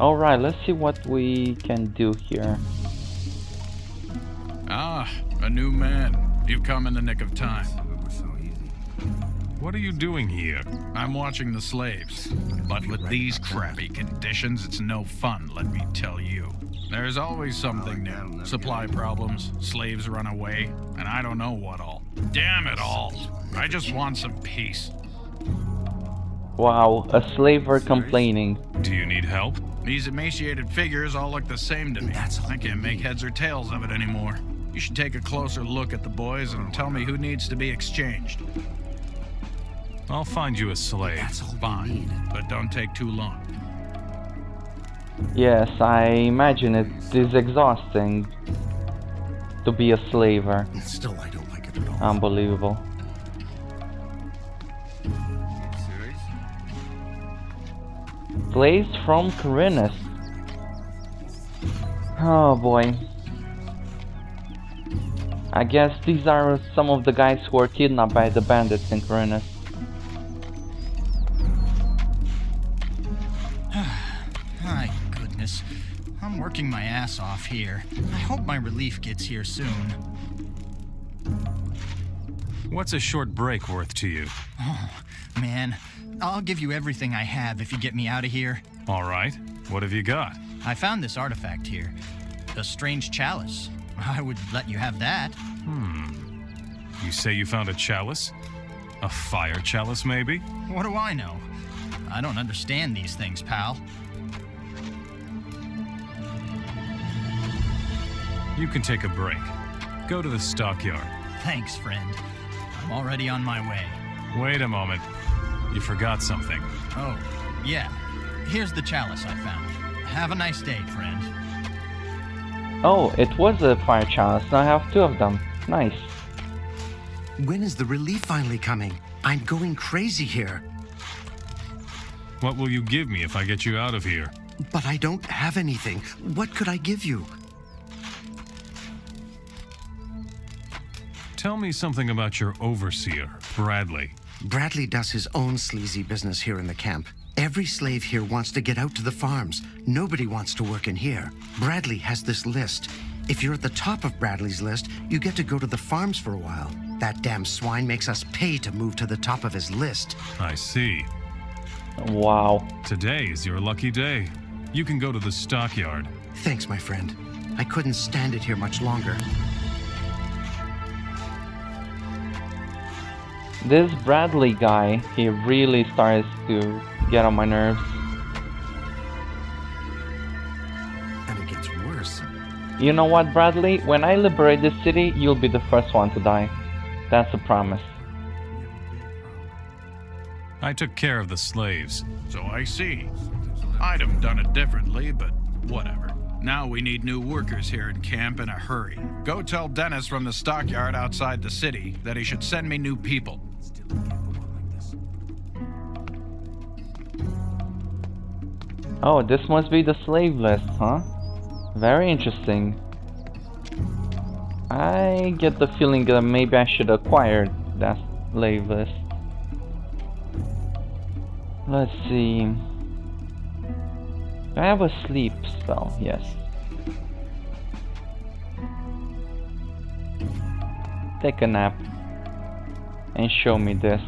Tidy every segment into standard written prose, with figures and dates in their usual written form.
Alright, let's see what we can do here. Ah, a new man. You've come in the nick of time. What are you doing here? I'm watching the slaves. But with these crappy conditions, it's no fun, let me tell you. There's always something new. Supply problems, slaves run away, and I don't know what all. Damn it all. I just want some peace. Wow, a slaver complaining. Do you need help? These emaciated figures all look the same to me. I can't make heads or tails of it anymore. You should take a closer look at the boys and tell me who needs to be exchanged. I'll find you a slave. Fine, but don't take too long. Yes, I imagine it is exhausting to be a slaver. Still, I don't like it at all. Unbelievable. Slaves from Corinus. Oh boy. I guess these are some of the guys who were kidnapped by the bandits in Corinus. My goodness. I'm working my ass off here. I hope my relief gets here soon. What's a short break worth to you? Oh, man. I'll give you everything I have if you get me out of here. All right. What have you got? I found this artifact here. A strange chalice. I would let you have that. You say you found a chalice? A fire chalice, maybe? What do I know? I don't understand these things, pal. You can take a break. Go to the stockyard. Thanks, friend. I'm already on my way. Wait a moment. You forgot something. Oh, yeah. Here's the chalice I found. Have a nice day, friend. Oh, it was a fire chalice. Now I have two of them. Nice. When is the relief finally coming? I'm going crazy here. What will you give me if I get you out of here? But I don't have anything. What could I give you? Tell me something about your overseer, Bradley. Bradley does his own sleazy business here in the camp. Every slave here wants to get out to the farms. Nobody wants to work in here. Bradley has this list. If you're at the top of Bradley's list, you get to go to the farms for a while. That damn swine makes us pay to move to the top of his list. I see. Wow. Today is your lucky day. You can go to the stockyard. Thanks, my friend. I couldn't stand it here much longer. This Bradley guy, he really starts to get on my nerves. And it gets worse. You know what, Bradley? When I liberate this city, you'll be the first one to die. That's a promise. I took care of the slaves. So I see. I'd have done it differently, but whatever. Now we need new workers here in camp in a hurry. Go tell Dennis from the stockyard outside the city that he should send me new people. Oh, this must be the slave list, huh? Very interesting. I get the feeling that maybe I should acquire that slave list. Let's see. I have a sleep spell, yes. Take a nap and show me this.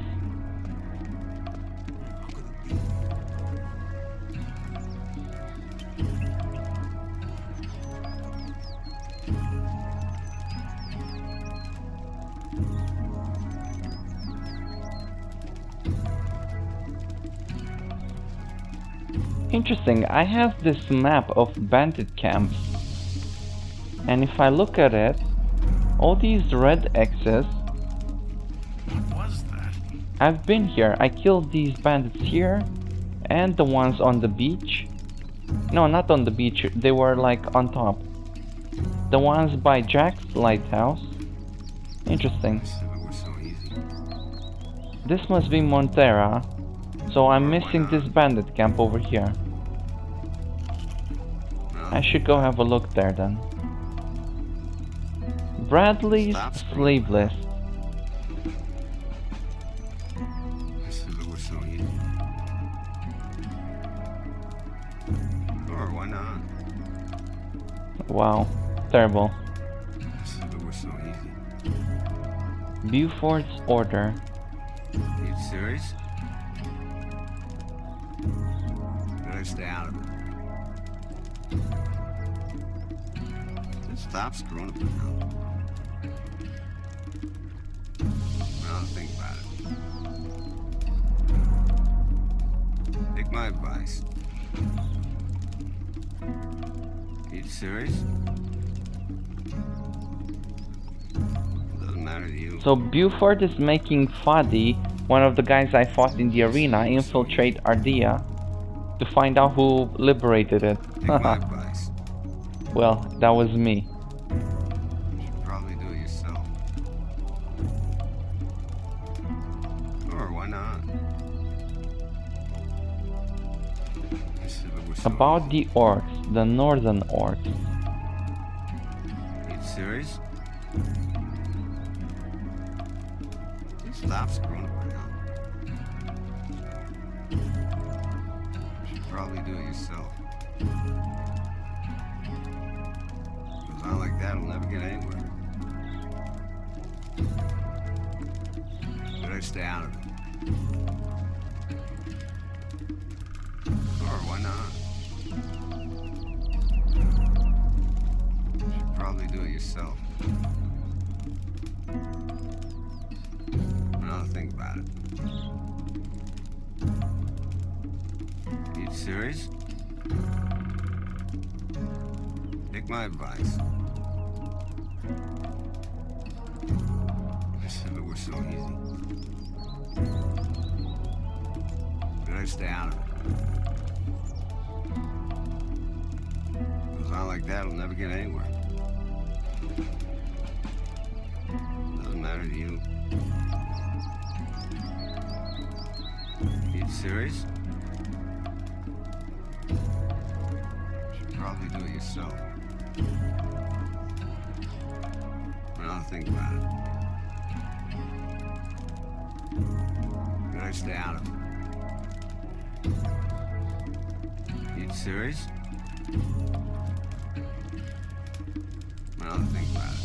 Interesting, I have this map of bandit camps, and if I look at it, all these red X's, What was that? I've been here. I killed these bandits here, and the ones on the beach. No, not on the beach, they were like on top. The ones by Jack's lighthouse. Interesting. This must be Montera, so I'm missing this bandit camp over here. I should go have a look there then. Bradley's slave list. why not? Wow, terrible. If it were so easy. Buford's order. You serious? Better stay out of it. Just stop screwing up now. Well, think about it. Take my advice. You serious? Doesn't matter to you. So Buford is making Fadi, one of the guys I fought in the arena, infiltrate Ardea to find out who liberated it. Take my advice. Well, that was me. You should probably do it yourself. Or why not? If it were so About easy. the orcs, the northern orcs. You serious? Just stop screwing around. You should probably do it yourself. Goes on like that, it'll never get anywhere. Better stay out of it. Or why not? You should probably do it yourself. Now think about it. You serious? Take my advice. If it were so easy. Better stay out of it. Goes on like that, it'll never get anywhere. Doesn't matter to you. You serious? Should probably do it yourself. Now think about it. Better stay out of it. You serious? Now think about it.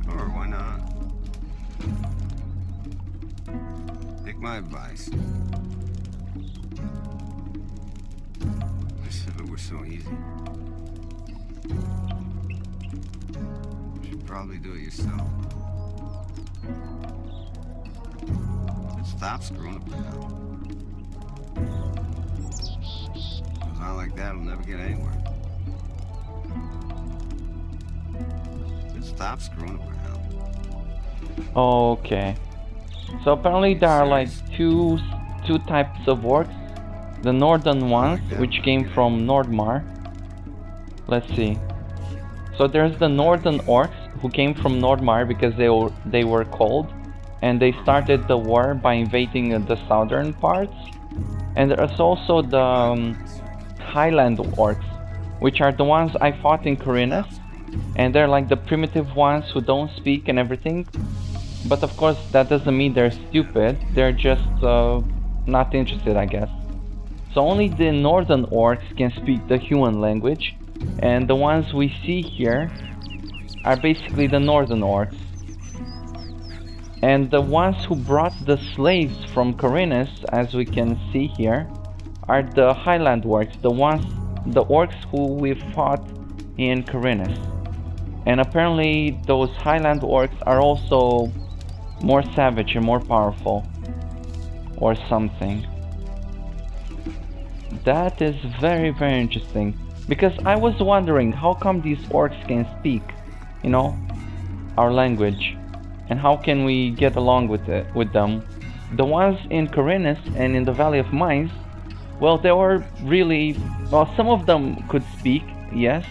Or why not? Take my advice. If it were so easy. You should probably do it yourself. Just stop screwing around. Goes on like that, it'll never get anywhere. Just stop screwing around. Okay. So apparently there are like two types of orcs. The northern ones, which came from Nordmar. Let's see. So there's the northern orcs who came from Nordmar because they were cold, and they started the war by invading the southern parts. And there's also the highland orcs, which are the ones I fought in Corinus, and they're like the primitive ones who don't speak and everything. But of course that doesn't mean they're stupid, they're just not interested, I guess. So only the northern orcs can speak the human language, and the ones we see here are basically the northern orcs. And the ones who brought the slaves from Corinus, as we can see here, are the highland orcs, the orcs who we fought in Corinus. And apparently those highland orcs are also more savage and more powerful, or something. That is very, very interesting, because I was wondering how come these orcs can speak, you know, our language, and how can we get along with them. The ones in Corinus and in the Valley of Mines, well, they were really, well, some of them could speak, yes,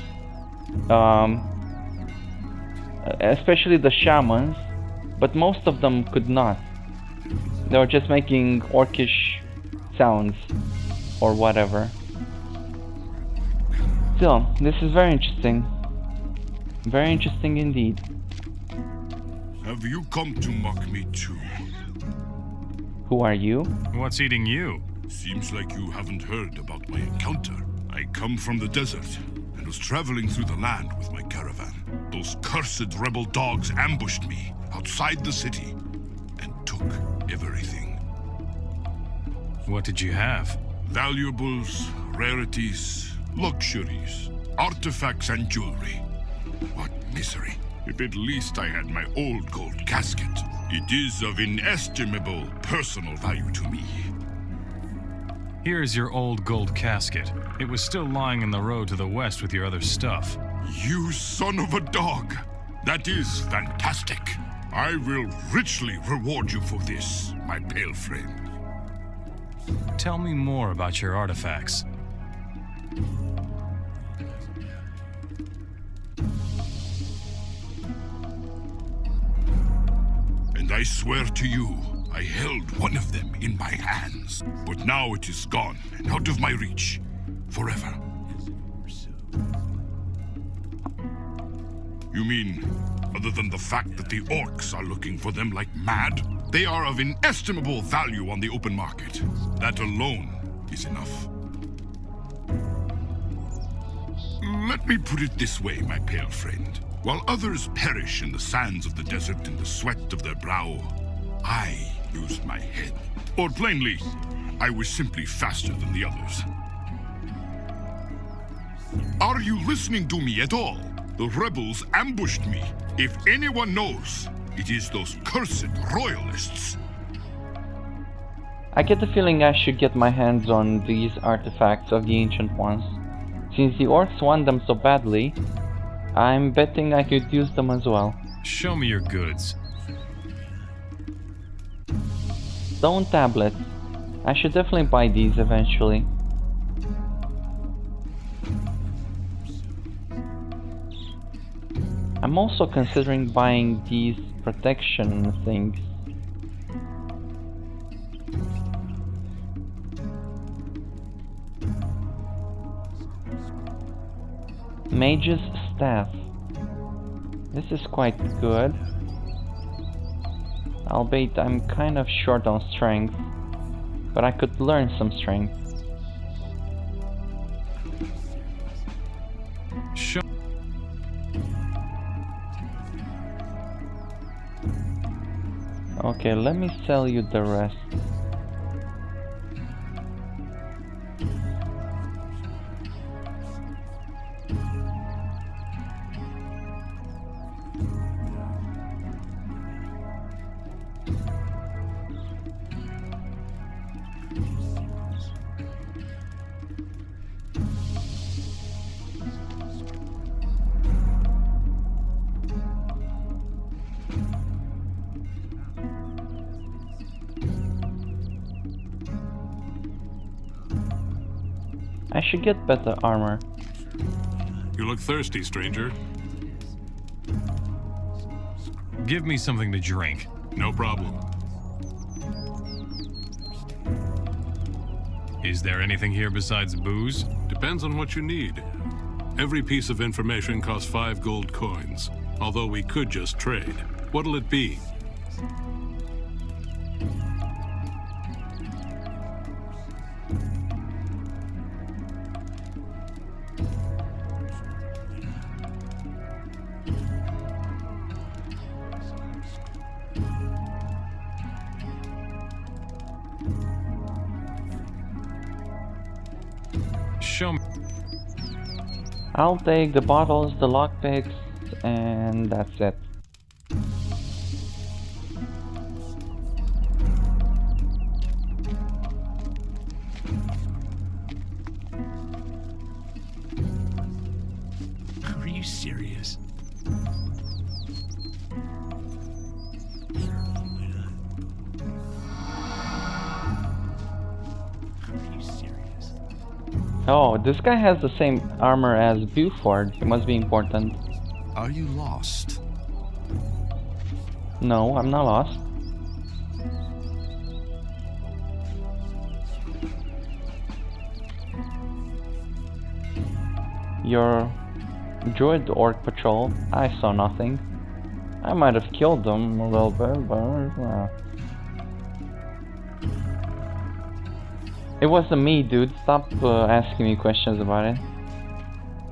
especially the shamans, but most of them could not. They were just making orcish sounds or whatever. Still, this is very interesting. Very interesting indeed. Have you come to mock me too? Who are you? What's eating you? Seems like you haven't heard about my encounter. I come from the desert and was traveling through the land with my caravan. Those cursed rebel dogs ambushed me outside the city and took everything. What did you have? Valuables, rarities, luxuries, artifacts and jewelry. What misery. If at least I had my old gold casket. It is of inestimable personal value to me. Here is your old gold casket. It was still lying in the road to the west with your other stuff. You son of a dog! That is fantastic. I will richly reward you for this, my pale friend. Tell me more about your artifacts. And I swear to you, I held one of them in my hands. But now it is gone and out of my reach. Forever. You mean, other than the fact that the orcs are looking for them like mad? They are of inestimable value on the open market. That alone is enough. Let me put it this way, my pale friend. While others perish in the sands of the desert in the sweat of their brow, I used my head. Or plainly, I was simply faster than the others. Are you listening to me at all? The rebels ambushed me. If anyone knows, it is those cursed royalists. I get the feeling I should get my hands on these artifacts of the Ancient Ones. Since the orcs want them so badly, I'm betting I could use them as well. Show me your goods. Stone tablets. I should definitely buy these eventually. I'm also considering buying these protection things. Mage's Staff. This is quite good. Albeit I'm kind of short on strength, but I could learn some strength. Show. Okay, let me sell you the rest. I should get better armor. You look thirsty, stranger. Give me something to drink. No problem. Is there anything here besides booze? Depends on what you need. Every piece of information costs 5 gold coins, although we could just trade. What'll it be? Show me. I'll take the bottles, the lockpicks, and that's it. Are you serious? Oh, this guy has the same armor as Buford. It must be important. Are you lost? No, I'm not lost. Your droid orc patrol, I saw nothing. I might have killed them a little bit, but It wasn't me, dude. Stop asking me questions about it.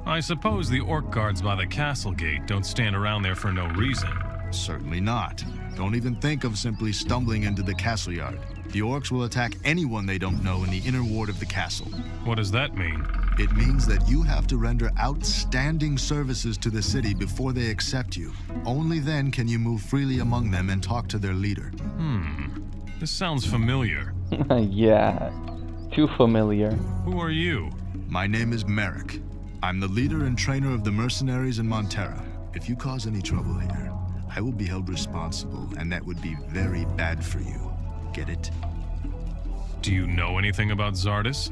I suppose the orc guards by the castle gate don't stand around there for no reason. Certainly not. Don't even think of simply stumbling into the castle yard. The orcs will attack anyone they don't know in the inner ward of the castle. What does that mean? It means that you have to render outstanding services to the city before they accept you. Only then can you move freely among them and talk to their leader. This sounds familiar. Yeah, too familiar. Who are you? My name is Merrick. I'm the leader and trainer of the mercenaries in Montera. If you cause any trouble here, I will be held responsible, and that would be very bad for you. Get it? Do you know anything about Zardis?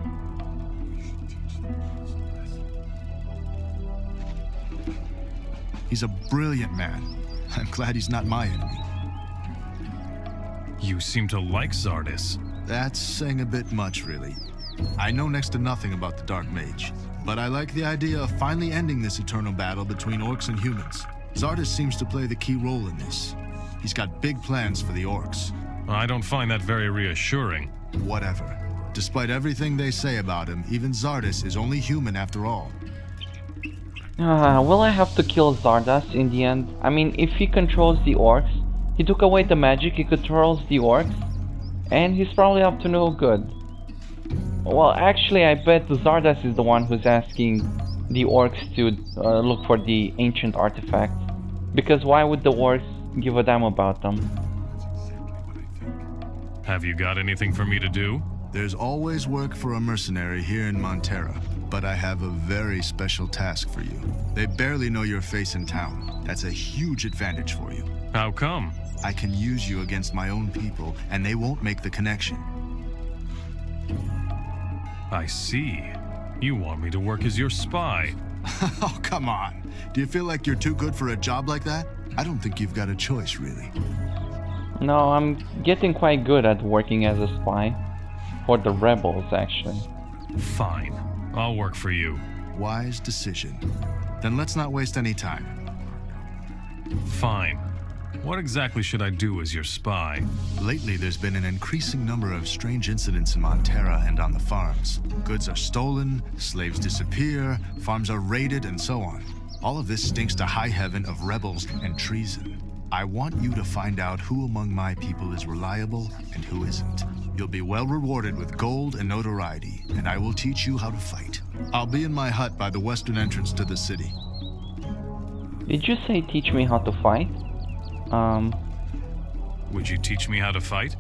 He's a brilliant man. I'm glad he's not my enemy. You seem to like Zardis. That's saying a bit much, really. I know next to nothing about the Dark Mage, but I like the idea of finally ending this eternal battle between orcs and humans. Zardis seems to play the key role in this. He's got big plans for the orcs. I don't find that very reassuring. Whatever. Despite everything they say about him, even Zardis is only human after all. Will I have to kill Zardas in the end? I mean, if he controls the orcs, he took away the magic, he controls the orcs, and he's probably up to no good. Well, actually, I bet Zardas is the one who's asking the orcs to look for the ancient artifacts. Because why would the orcs give a damn about them? Have you got anything for me to do? There's always work for a mercenary here in Montera, but I have a very special task for you. They barely know your face in town. That's a huge advantage for you. How come? I can use you against my own people, and they won't make the connection. I see. You want me to work as your spy. Oh, come on. Do you feel like you're too good for a job like that? I don't think you've got a choice, really. No, I'm getting quite good at working as a spy. For the rebels, actually. Fine. I'll work for you. Wise decision. Then let's not waste any time. Fine. What exactly should I do as your spy? Lately, there's been an increasing number of strange incidents in Montera and on the farms. Goods are stolen, slaves disappear, farms are raided, and so on. All of this stinks to high heaven of rebels and treason. I want you to find out who among my people is reliable and who isn't. You'll be well rewarded with gold and notoriety, and I will teach you how to fight. I'll be in my hut by the western entrance to the city. Did you say teach me how to fight? Would you teach me how to fight?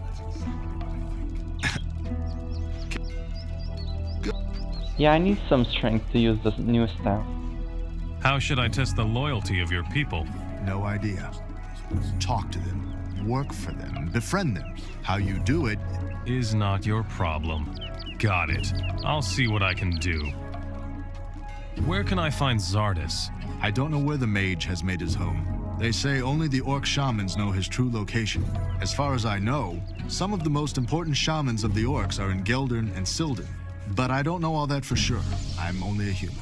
Yeah, I need some strength to use the new staff. How should I test the loyalty of your people? No idea. Talk to them, work for them, befriend them. How you do it is not your problem. Got it. I'll see what I can do. Where can I find Zardis? I don't know where the mage has made his home. They say only the orc shamans know his true location. As far as I know, some of the most important shamans of the orcs are in Geldern and Silden. But I don't know all that for sure. I'm only a human.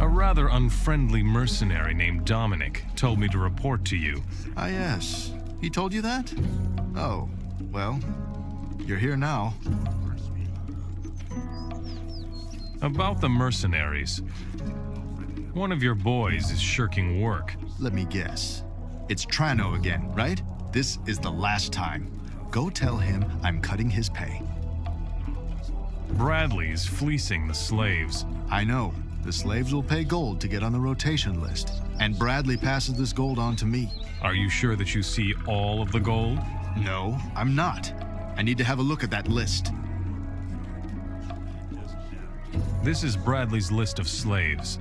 A rather unfriendly mercenary named Dominic told me to report to you. Ah, yes. He told you that? Oh, well, you're here now. About the mercenaries. One of your boys is shirking work. Let me guess. It's Trano again, right? This is the last time. Go tell him I'm cutting his pay. Bradley is fleecing the slaves. I know. The slaves will pay gold to get on the rotation list. And Bradley passes this gold on to me. Are you sure that you see all of the gold? No, I'm not. I need to have a look at that list. This is Bradley's list of slaves.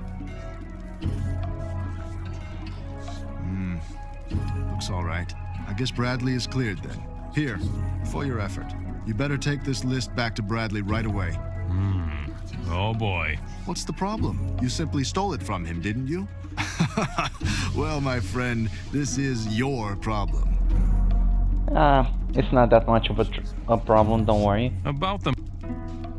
Looks all right. I guess Bradley is cleared then. Here, for your effort. You better take this list back to Bradley right away. Oh boy. What's the problem? You simply stole it from him, didn't you? Well, my friend, this is your problem. It's not that much of a problem, don't worry. About them.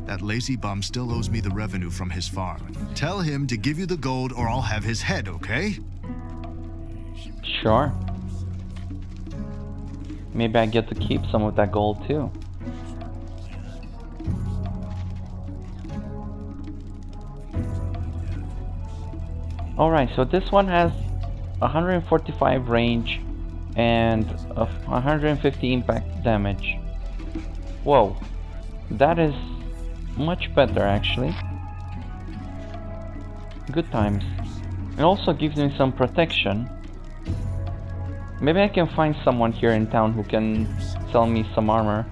That lazy bum still owes me the revenue from his farm. Tell him to give you the gold or I'll have his head, okay? Sure. Maybe I get to keep some of that gold too. Alright, so this one has 145 range and 150 impact damage. Whoa, that is much better actually. Good times. It also gives me some protection. Maybe I can find someone here in town who can sell me some armor.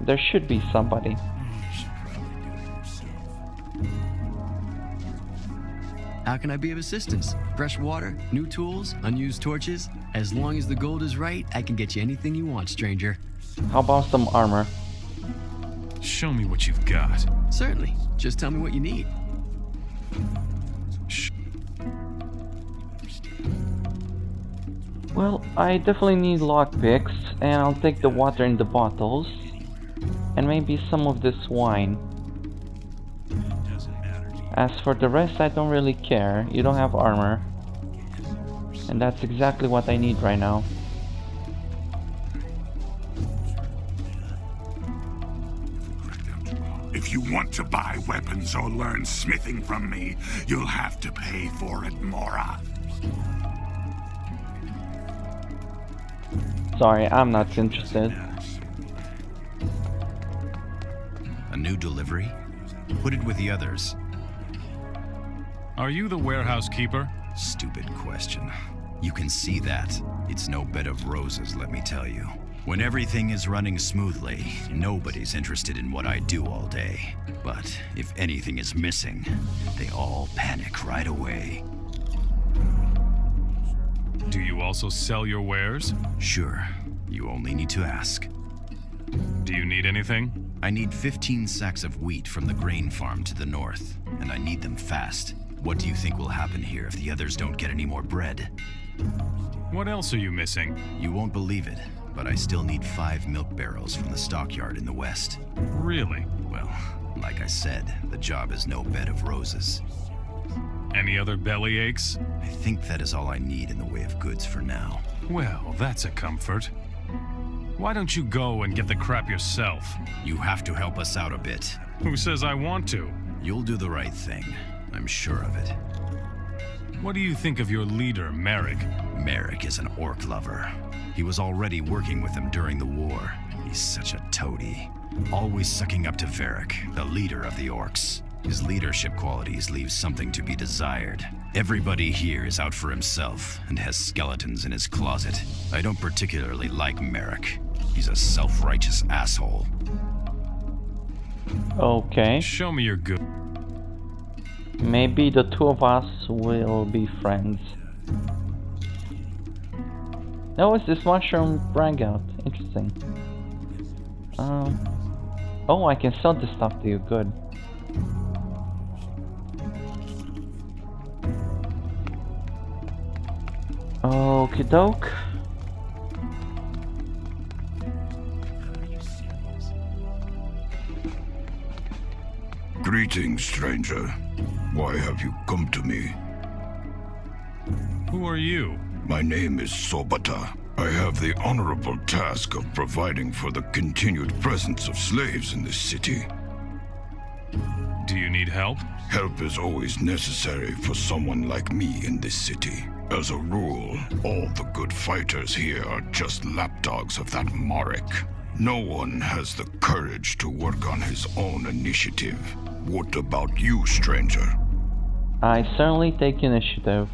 There should be somebody. How can I be of assistance? Fresh water, new tools, unused torches? As long as the gold is right, I can get you anything you want, stranger. How about some armor? Show me what you've got. Certainly. Just tell me what you need. Well, I definitely need lockpicks, and I'll take the water in the bottles, and maybe some of this wine. As for the rest, I don't really care. You don't have armor, and that's exactly what I need right now. If you want to buy weapons or learn smithing from me, you'll have to pay for it, Mora. Sorry, I'm not interested. A new delivery? Put it with the others. Are you the warehouse keeper? Stupid question. You can see that. It's no bed of roses, let me tell you. When everything is running smoothly, nobody's interested in what I do all day. But if anything is missing, they all panic right away. Do you also sell your wares? Sure. You only need to ask. Do you need anything? I need 15 sacks of wheat from the grain farm to the north, and I need them fast. What do you think will happen here if the others don't get any more bread? What else are you missing? You won't believe it, but I still need 5 milk barrels from the stockyard in the west. Really? Well, like I said, the job is no bed of roses. Any other belly aches? I think that is all I need in the way of goods for now. Well, that's a comfort. Why don't you go and get the crap yourself? You have to help us out a bit. Who says I want to? You'll do the right thing. I'm sure of it. What do you think of your leader, Merrick? Merrick is an orc lover. He was already working with him during the war. He's such a toady. Always sucking up to Varric, the leader of the orcs. His leadership qualities leave something to be desired. Everybody here is out for himself and has skeletons in his closet. I don't particularly like Merrick. He's a self-righteous asshole. Okay. Show me your good. Maybe the two of us will be friends. Oh, it's this mushroom breakout. Interesting. Oh, I can sell this stuff to you. Good. Okie doke. Greetings, stranger. Why have you come to me? Who are you? My name is Sobata. I have the honorable task of providing for the continued presence of slaves in this city. Do you need help? Help is always necessary for someone like me in this city. As a rule, all the good fighters here are just lapdogs of that Marek. No one has the courage to work on his own initiative. What about you, stranger? I certainly take initiative.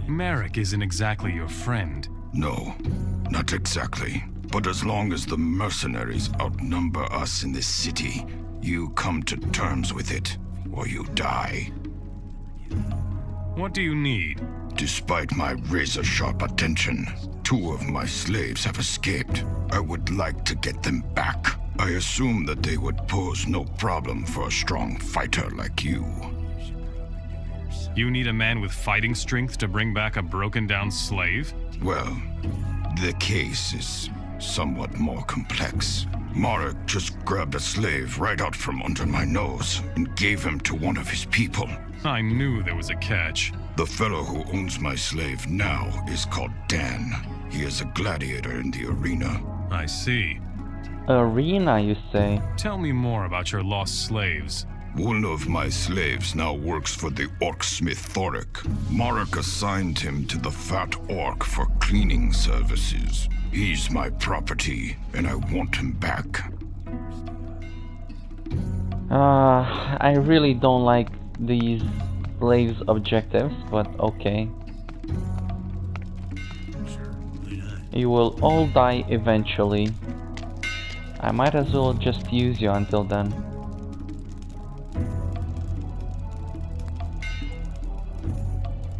Merrick isn't exactly your friend. No, not exactly. But as long as the mercenaries outnumber us in this city, you come to terms with it, or you die. What do you need? Despite my razor-sharp attention, 2 of my slaves have escaped. I would like to get them back. I assume that they would pose no problem for a strong fighter like you. You need a man with fighting strength to bring back a broken-down slave? Well, the case is somewhat more complex. Marek just grabbed a slave right out from under my nose and gave him to one of his people. I knew there was a catch. The fellow who owns my slave now is called Dan. He is a gladiator in the arena. I see. Arena, you say? Tell me more about your lost slaves. One of my slaves now works for the orcsmith Thoric. Marek assigned him to the fat orc for cleaning services. He's my property, and I want him back. I really don't like these slaves' objectives, but okay. You will all die eventually. I might as well just use you until then.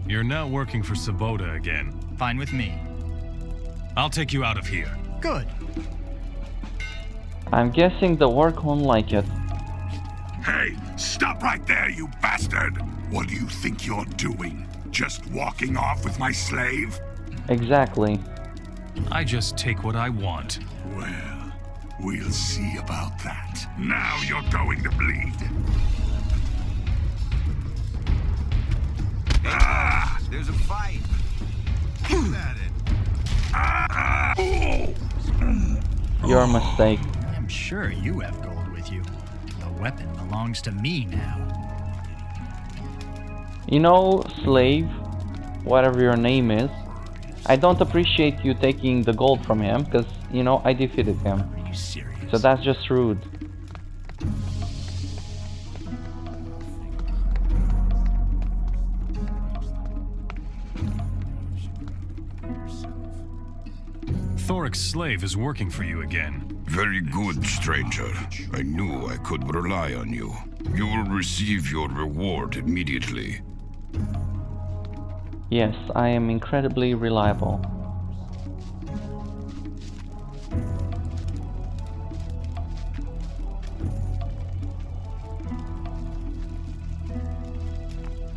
You're now working for Sabota again. Fine with me. I'll take you out of here. Good. I'm guessing the work won't like it. Hey, stop right there, you bastard! What do you think you're doing? Just walking off with my slave? Exactly. I just take what I want. Well, we'll see about that. Now you're going to bleed. Ah! There's a fight. Keep at it. Your mistake. I'm sure you have gold with you. The weapon belongs to me now. You know, slave, whatever your name is, I don't appreciate you taking the gold from him, because, you know, I defeated him. Are you serious? So that's just rude. Thoric's slave is working for you again. Very good, stranger. I knew I could rely on you. You will receive your reward immediately. Yes, I am incredibly reliable.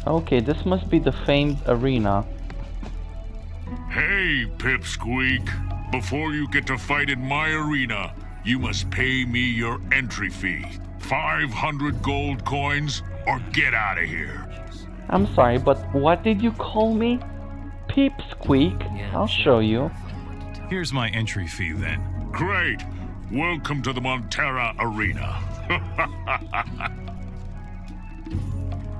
Okay, this must be the famed arena. Hey, Pipsqueak. Before you get to fight in my arena, you must pay me your entry fee. 500 gold coins, or get out of here. I'm sorry, but what did you call me? Pipsqueak? I'll show you. Here's my entry fee then. Great. Welcome to the Montera arena.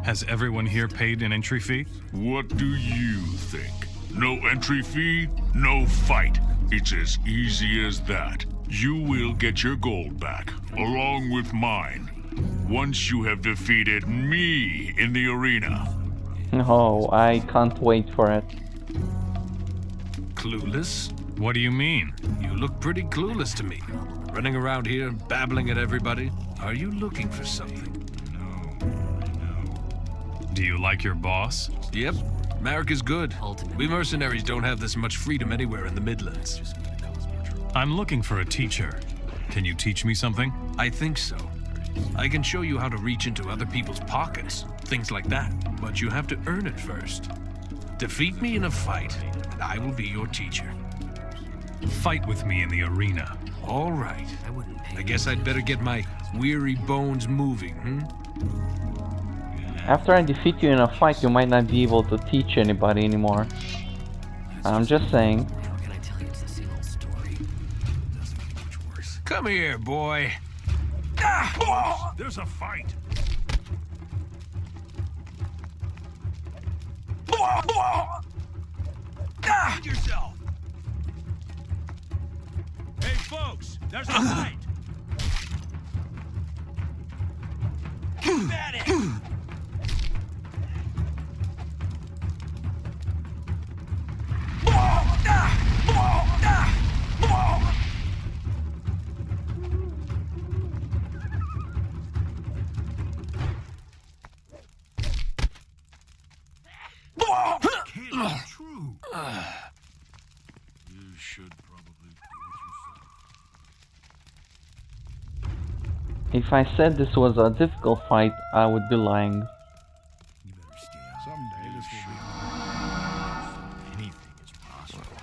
Has everyone here paid an entry fee? What do you think? No entry fee, no fight. It's as easy as that. You will get your gold back, along with mine, once you have defeated me in the arena. Oh, I can't wait for it. Clueless? What do you mean? You look pretty clueless to me. Running around here, babbling at everybody. Are you looking for something? Do you like your boss? Yep. Marek is good. We mercenaries don't have this much freedom anywhere in the Midlands. I'm looking for a teacher. Can you teach me something? I think so. I can show you how to reach into other people's pockets, things like that. But you have to earn it first. Defeat me in a fight, and I will be your teacher. Fight with me in the arena. All right. I guess I'd better get my weary bones moving, After I defeat you in a fight, you might not be able to teach anybody anymore. I'm just saying. Come here, boy. There's a fight. Yourself. Hey, folks, there's a fight. At it. True. You should probably do it yourself. If I said this was a difficult fight, I would be lying. Someday this will be anything is possible.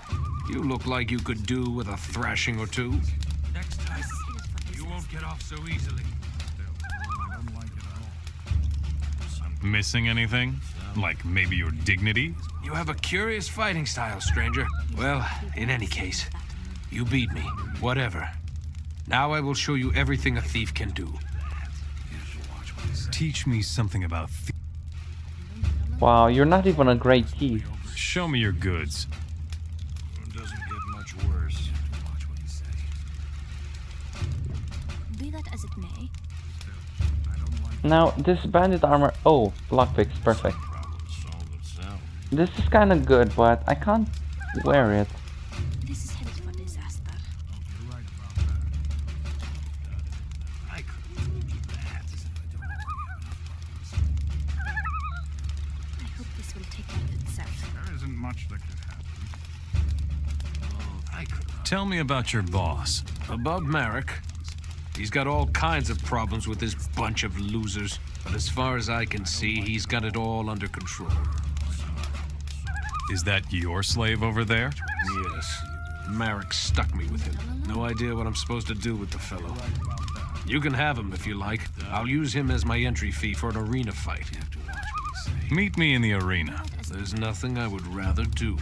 You look like you could do with a thrashing or two. Next time, you won't get off so easily. I don't like it at all. Missing anything? Like maybe your dignity? You have a curious fighting style, stranger. Well, in any case, you beat me. Whatever. Now I will show you everything a thief can do. Teach me something about Wow, you're not even a great thief. Show me your goods. It doesn't get much worse. Watch what you say. Be that as it may. Now, this bandit armor... Oh, lockpicks, perfect. This is kinda good, but I can't wear it. This is headed for disaster. You're right about that. I could have told you that if I hope this will take care of itself. There isn't much that could happen. Tell me about your boss. About Merrick. He's got all kinds of problems with this bunch of losers. But as far as I can see, he's got it all under control. Is that your slave over there? Yes. Merrick stuck me with him. No idea what I'm supposed to do with the fellow. You can have him if you like. I'll use him as my entry fee for an arena fight. Meet me in the arena. There's nothing I would rather do.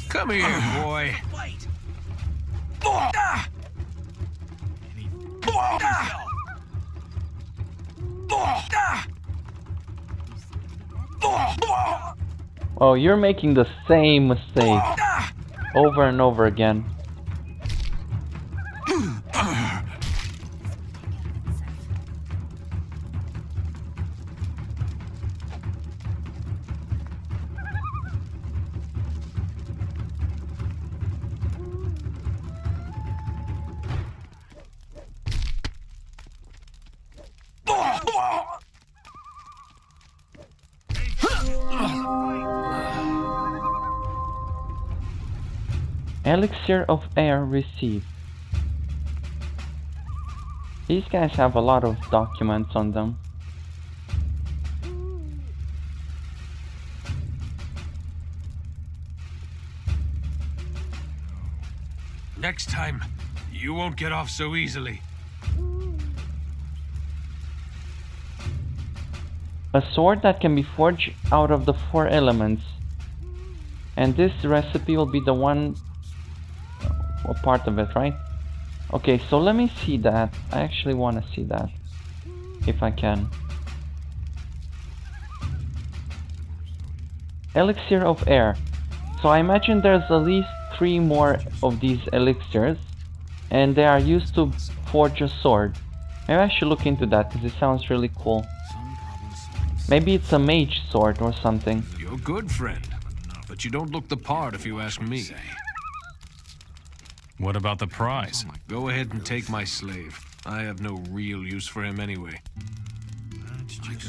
Come here, boy. Fight! Oh, you're making the same mistake over and over again. Elixir of Air received. These guys have a lot of documents on them. Next time, you won't get off so easily. A sword that can be forged out of the 4 elements. And this recipe will be the one... a part of it, right? Okay, so let me see that. I actually want to see that. If I can. Elixir of Air. So I imagine there's at least 3 more of these elixirs. And they are used to forge a sword. Maybe I should look into that because it sounds really cool. Maybe it's a mage sword or something. You're good, friend. But you don't look the part if you ask me. What about the prize? Go ahead and take my slave. I have no real use for him anyway.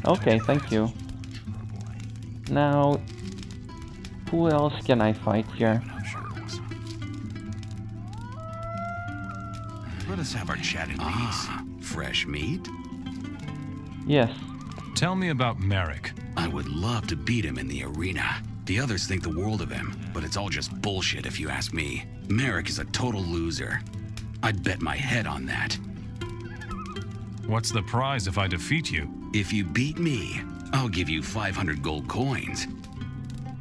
Okay, thank you. Now, who else can I fight here? Let us have our chat in peace. Fresh meat? Yes. Tell me about Merrick. I would love to beat him in the arena. The others think the world of him, but it's all just bullshit if you ask me. Merrick is a total loser. I'd bet my head on that. What's the prize if I defeat you? If you beat me, I'll give you 500 gold coins.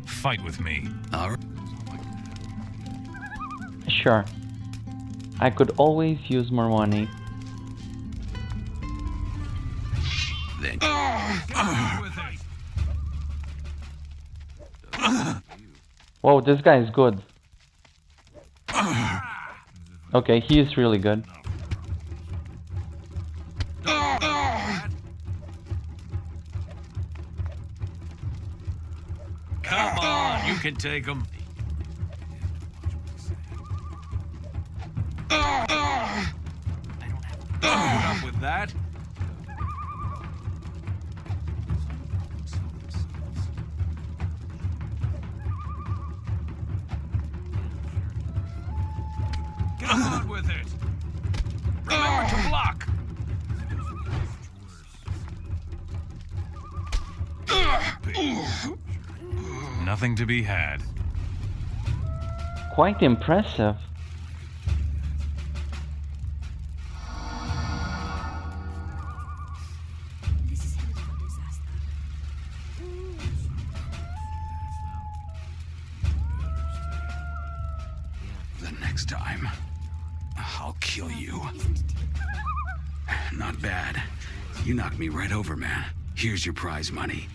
Fight with me. All right. Sure. I could always use more money. Then. Whoa, this guy is good. Okay, he is really good. Come on, you can take him. Put up with that. Get on with it. Remember to block. Nothing to be had. Quite impressive. This is headed for disaster. Next time, I'll kill you. Not bad. You knocked me right over, man. Here's your prize money.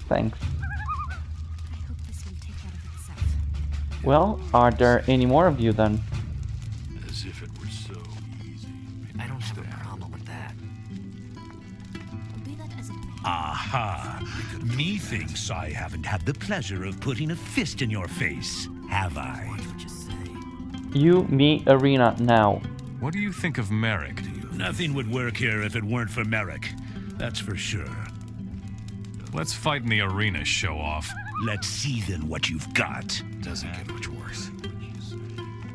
Thanks. I hope this will take care of itself. Well, are there any more of you then? As if it were so easy. I don't have a problem with that. Be that as it may. Aha! Methinks I haven't had the pleasure of putting a fist in your face, have I? You, me, Arena now. What do you think of Merrick? Nothing would work here if it weren't for Merrick. That's for sure. Let's fight in the arena, show off. Let's see then what you've got. Doesn't get much worse.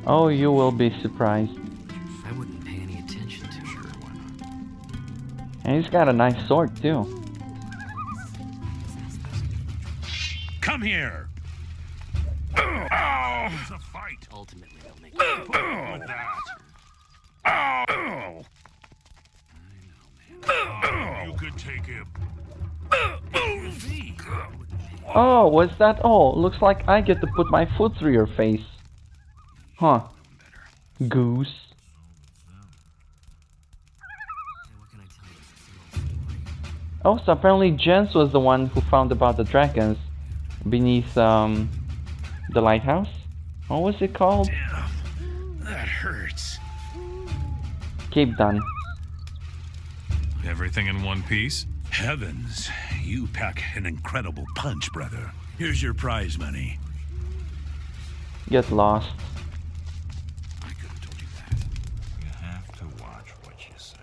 Oh, you will be surprised. I wouldn't pay any attention to her. Why not? And he's got a nice sword too. Come here! It's a fight. Ultimately, they'll make Put up with that. You could take him. Oh, was that all? Looks like I get to put my foot through your face. Huh. Goose. Oh, so apparently Jens was the one who found about the dragons beneath the lighthouse. What was it called? Damn, that hurts. Cape Done. Everything in one piece? Heavens, you pack an incredible punch, brother. Here's your prize money. Get lost. I could have told you that. You have to watch what you say.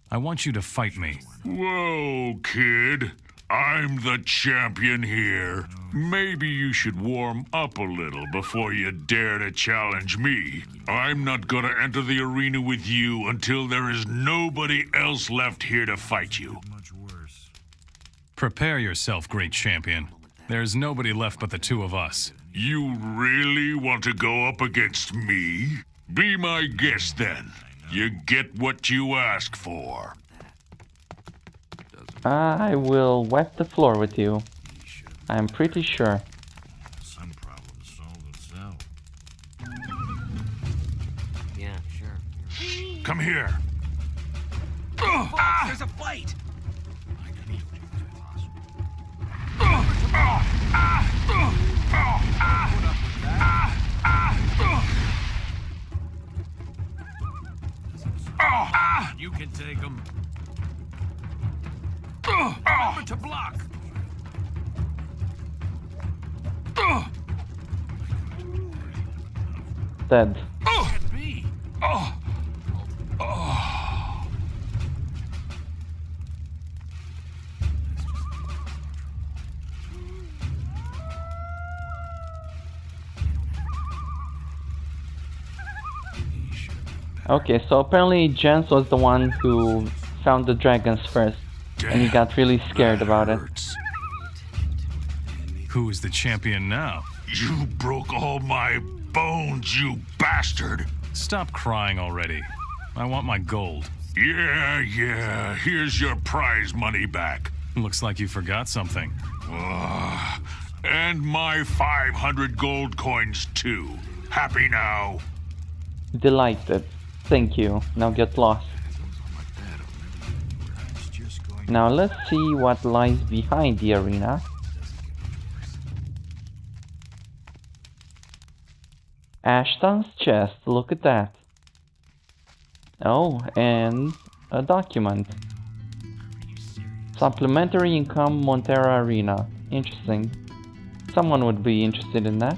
I want you to fight me. Whoa, kid. I'm the champion here. Maybe you should warm up a little before you dare to challenge me. I'm not gonna enter the arena with you until there is nobody else left here to fight you. Prepare yourself, great champion. There's nobody left but the two of us. You really want to go up against me? Be my guest then. You get what you ask for. I will wipe the floor with you. I'm pretty sure. Some problems solve themselves. Yeah, sure. Come here. There's a fight! You can take them. Remember to block. Dead. Can't be. Okay, so apparently Jens was the one who found the dragons first. And he got really scared about it. Who is the champion now? You broke all my bones, you bastard. Stop crying already. I want my gold. Yeah. Here's your prize money back. Looks like you forgot something. And my 500 gold coins too. Happy now? Delighted. Thank you. Now get lost. Now let's see what lies behind the arena. Ashton's chest, look at that. Oh, and a document. Supplementary income Montera arena. Interesting. Someone would be interested in that.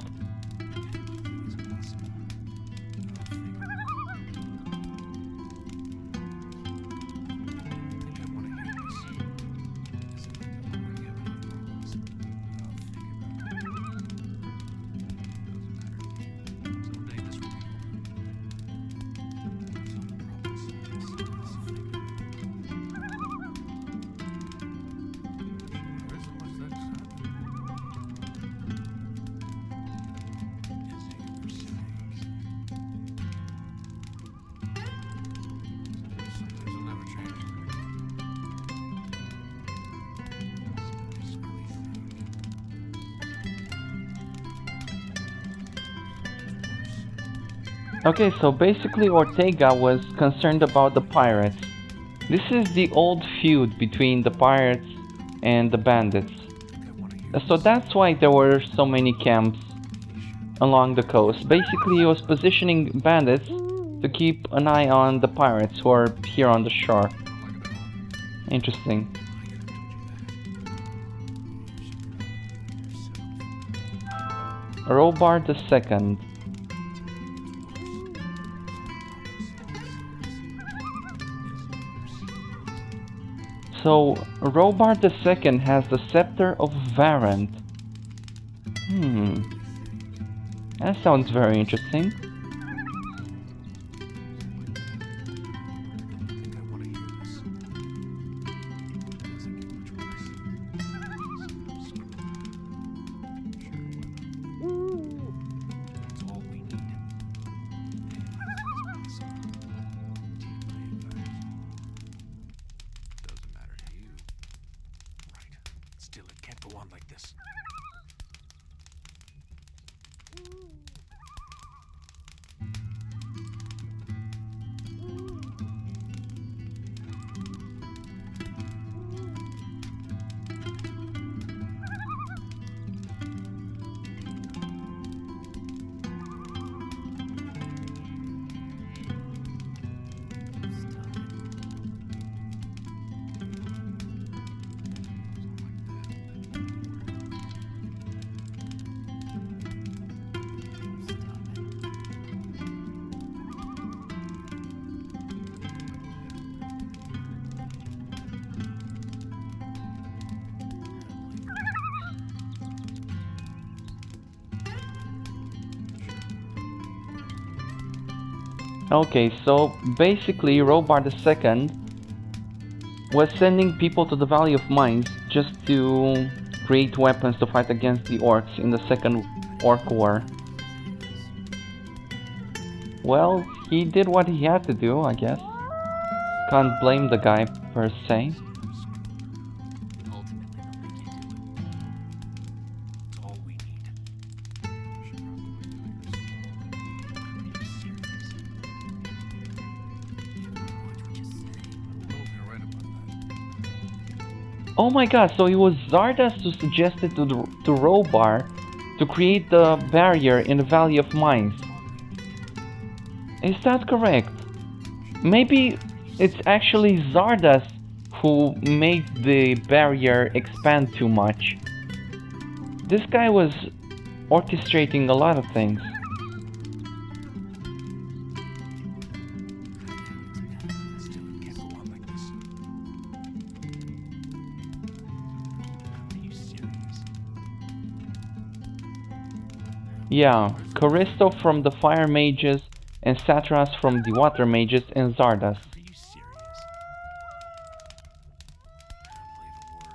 Okay, so basically Ortega was concerned about the pirates. This is the old feud between the pirates and the bandits. So that's why there were so many camps along the coast. Basically, he was positioning bandits to keep an eye on the pirates who are here on the shore. Interesting. Robar II. So, Robar II has the Scepter of Varant. That sounds very interesting. Okay, so basically Robar II was sending people to the Valley of Mines just to create weapons to fight against the orcs in the Second Orc War. Well, he did what he had to do, I guess. Can't blame the guy per se. Oh my god, so it was Zardas who suggested to Robar to create the barrier in the Valley of Mines. Is that correct? Maybe it's actually Zardas who made the barrier expand too much. This guy was orchestrating a lot of things. Yeah, Callisto from the Fire Mages, and Satras from the Water Mages, and Zardas.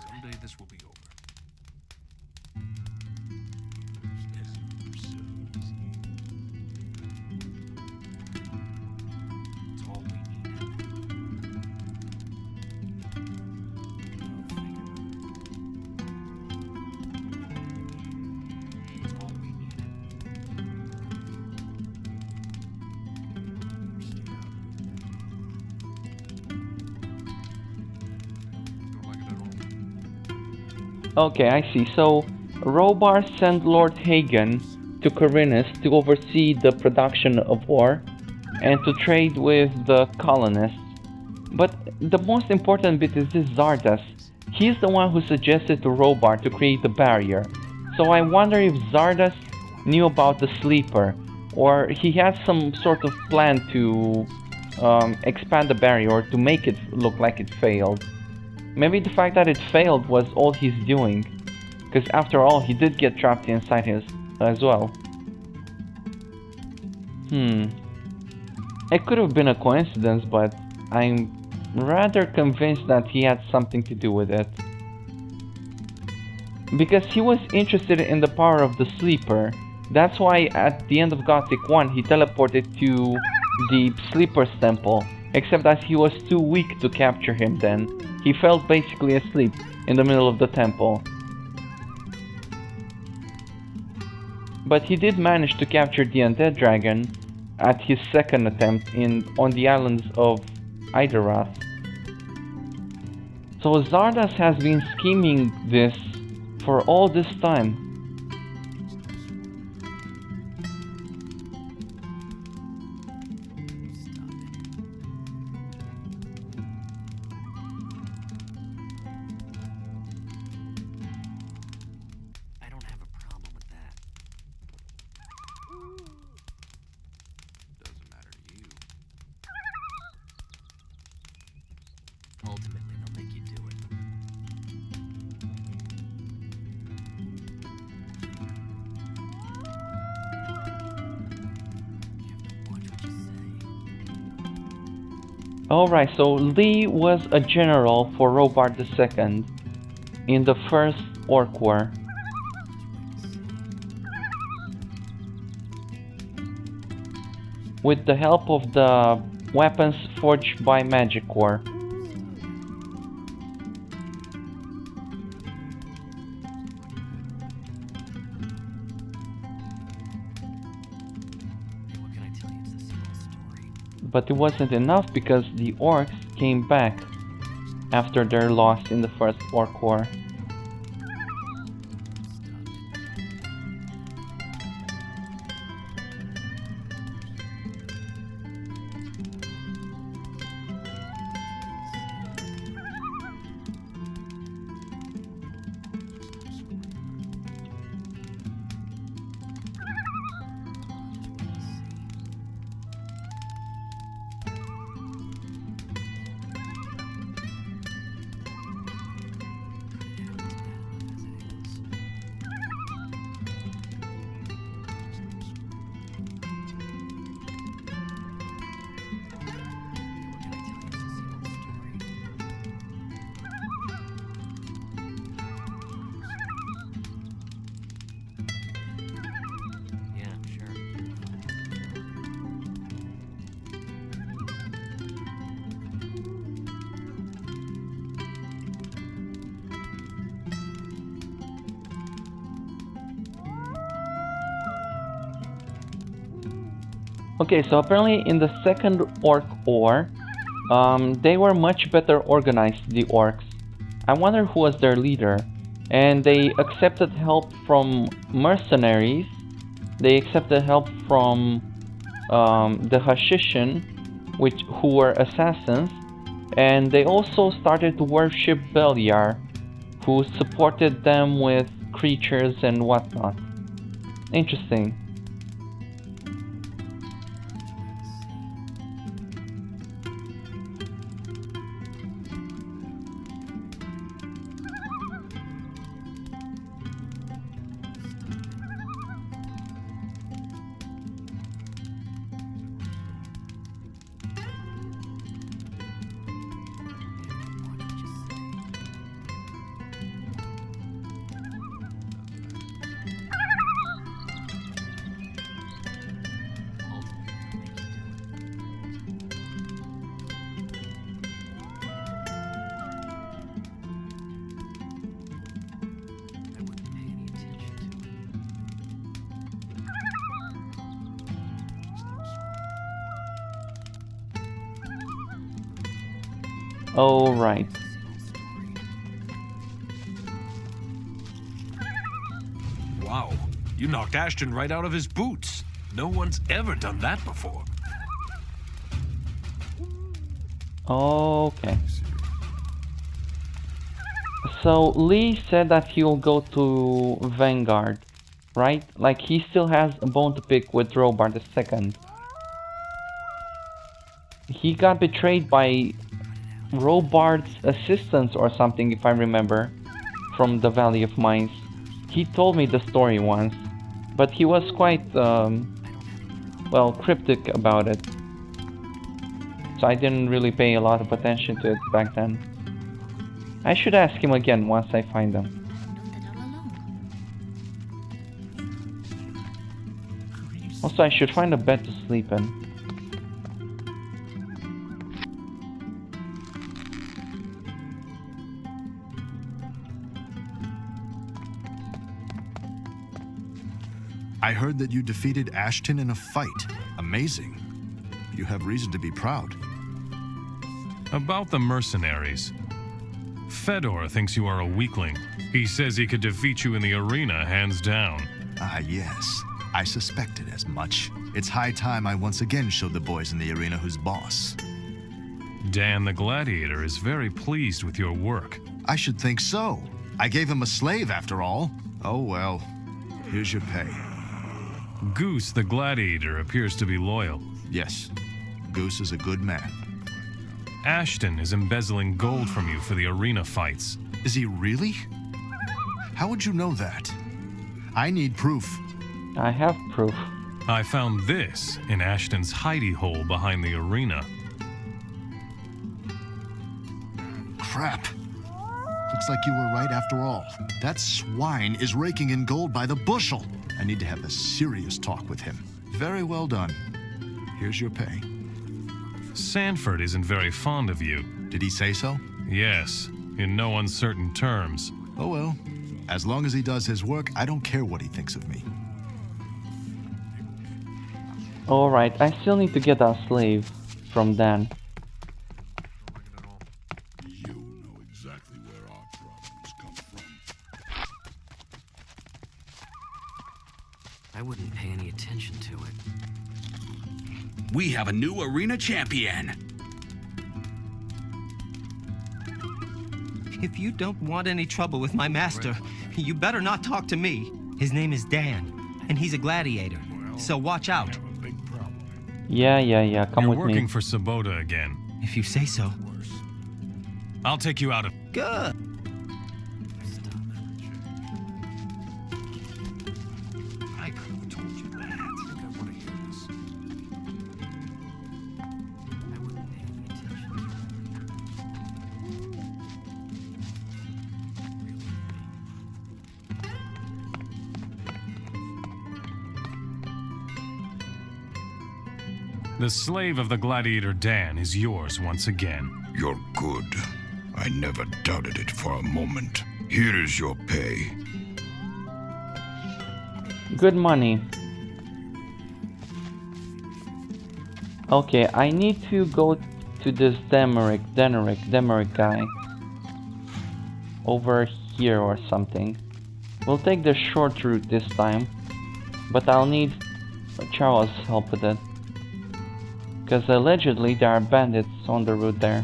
Someday this will be over. It's all we Okay, I see. So, Robar sent Lord Hagen to Corinus to oversee the production of ore and to trade with the colonists. But the most important bit is this Zardas. He's the one who suggested to Robar to create the barrier. So I wonder if Zardas knew about the sleeper, or he had some sort of plan to expand the barrier or to make it look like it failed. Maybe the fact that it failed was all he's doing, because after all he did get trapped inside his as well. It could have been a coincidence, but I'm rather convinced that he had something to do with it. Because he was interested in the power of the sleeper. That's why at the end of Gothic 1 he teleported to the Sleeper's Temple, except that he was too weak to capture him then. He fell basically asleep in the middle of the temple. But he did manage to capture the undead dragon, at his second attempt on the islands of Idarath. So Zardas has been scheming this for all this time. I don't have a problem with that. Doesn't matter to you. Ultimately, they'll make you do it. Alright, so Lee was a general for Robard II in the First Orc War. With the help of the weapons forged by Magic War. But it wasn't enough because the orcs came back after their loss in the First Orc War. Okay, so apparently in the Second Orc War, they were much better organized, the orcs. I wonder who was their leader. And they accepted help from mercenaries. They accepted help from the Hashishin, who were assassins. And they also started to worship Beliar, who supported them with creatures and whatnot. Interesting. Oh, right. Wow, you knocked Ashton right out of his boots. No one's ever done that before. Okay. So Lee said that he'll go to Vanguard, right? Like he still has a bone to pick with Robard II. He got betrayed by Robard's assistants or something, if I remember, from the Valley of Mines. He told me the story once, but he was quite, well, cryptic about it. So I didn't really pay a lot of attention to it back then. I should ask him again once I find him. Also, I should find a bed to sleep in. I heard that you defeated Ashton in a fight. A amazing. You have reason to be proud. About the mercenaries. Fedor thinks you are a weakling. He says he could defeat you in the arena, hands down. Ah, yes. I suspected as much. It's high time I once again showed the boys in the arena who's boss. Dan the Gladiator is very pleased with your work. I should think so. I gave him a slave, after all. Oh well. Here's your pay. Goose the Gladiator appears to be loyal. Yes. Goose is a good man. Ashton is embezzling gold from you for the arena fights. Is he really? How would you know that? I need proof. I have proof. I found this in Ashton's hidey hole behind the arena. Crap. Looks like you were right after all. That swine is raking in gold by the bushel. I need to have a serious talk with him. Very well done. Here's your pay. Sanford isn't very fond of you. Did he say so? Yes, in no uncertain terms. Oh well. As long as he does his work, I don't care what he thinks of me. Alright, I still need to get a slave from Dan. You know exactly where our problems come from. I wouldn't pay any attention to it. We have a new arena champion. If you don't want any trouble with my master, you better not talk to me. His name is Dan, and he's a gladiator, so watch out. Yeah, come You're with me. working for Sabota again. If you say so. I'll take you out of... Good. I could have told you that. I think I want to hear this. I wouldn't pay any attention to it. The slave of the gladiator Dan is yours once again. You're good. I never doubted it for a moment. Here is your pay. Good money. Okay, I need to go to this Demeric guy. Over here or something. We'll take the short route this time. But I'll need Charles' help with it. Because allegedly there are bandits on the route there.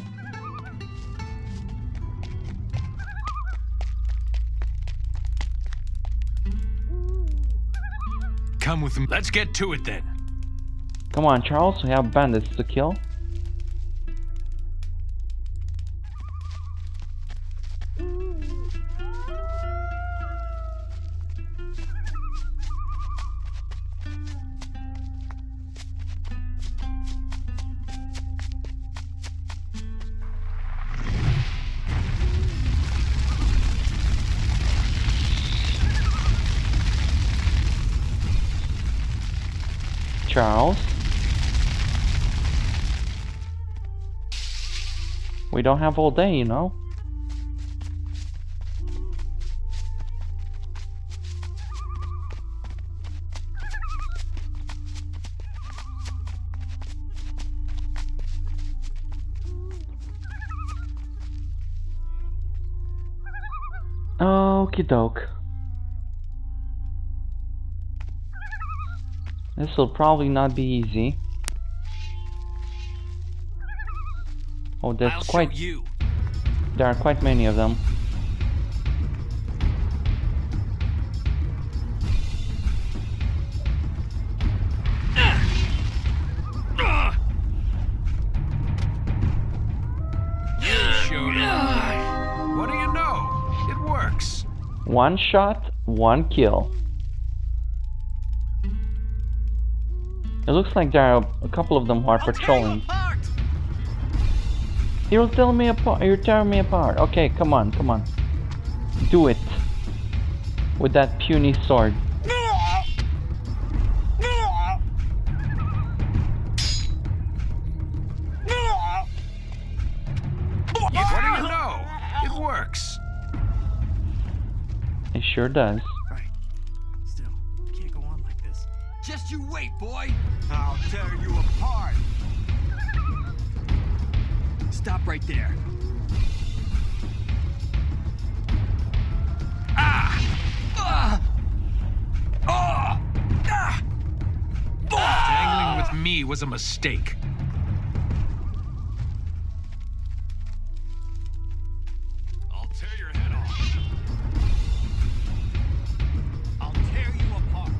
Come with me. Let's get to it then. Come on, Charles, we have bandits to kill. Charles. We don't have all day, you know. Okie doke. This will probably not be easy. Oh, there are quite many of them. What do you know? It works. One shot, one kill. It looks like there are a couple of them who are patrolling. You're tearing me apart. Okay, come on. Do it. With that puny sword. What do you know? It works. It sure does. Right. Still, can't go on like this. Just Just you wait, boy. I'll tear you apart. Stop right there. Tangling with me was a mistake. I'll tear your head off. I'll tear you apart.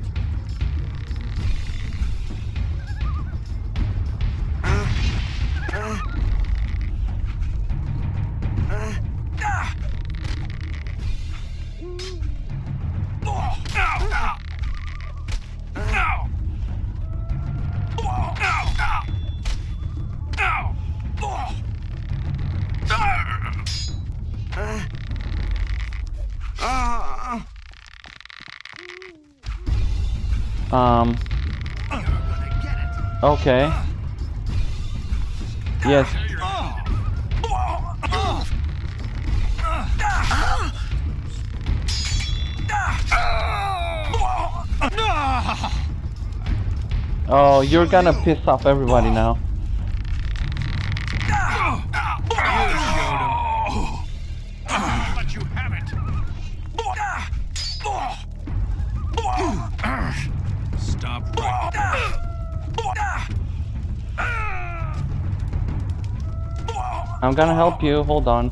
Okay. Yes. Oh, you're gonna piss off everybody now. Let you have it. Stop right there. I'm gonna help you, hold on.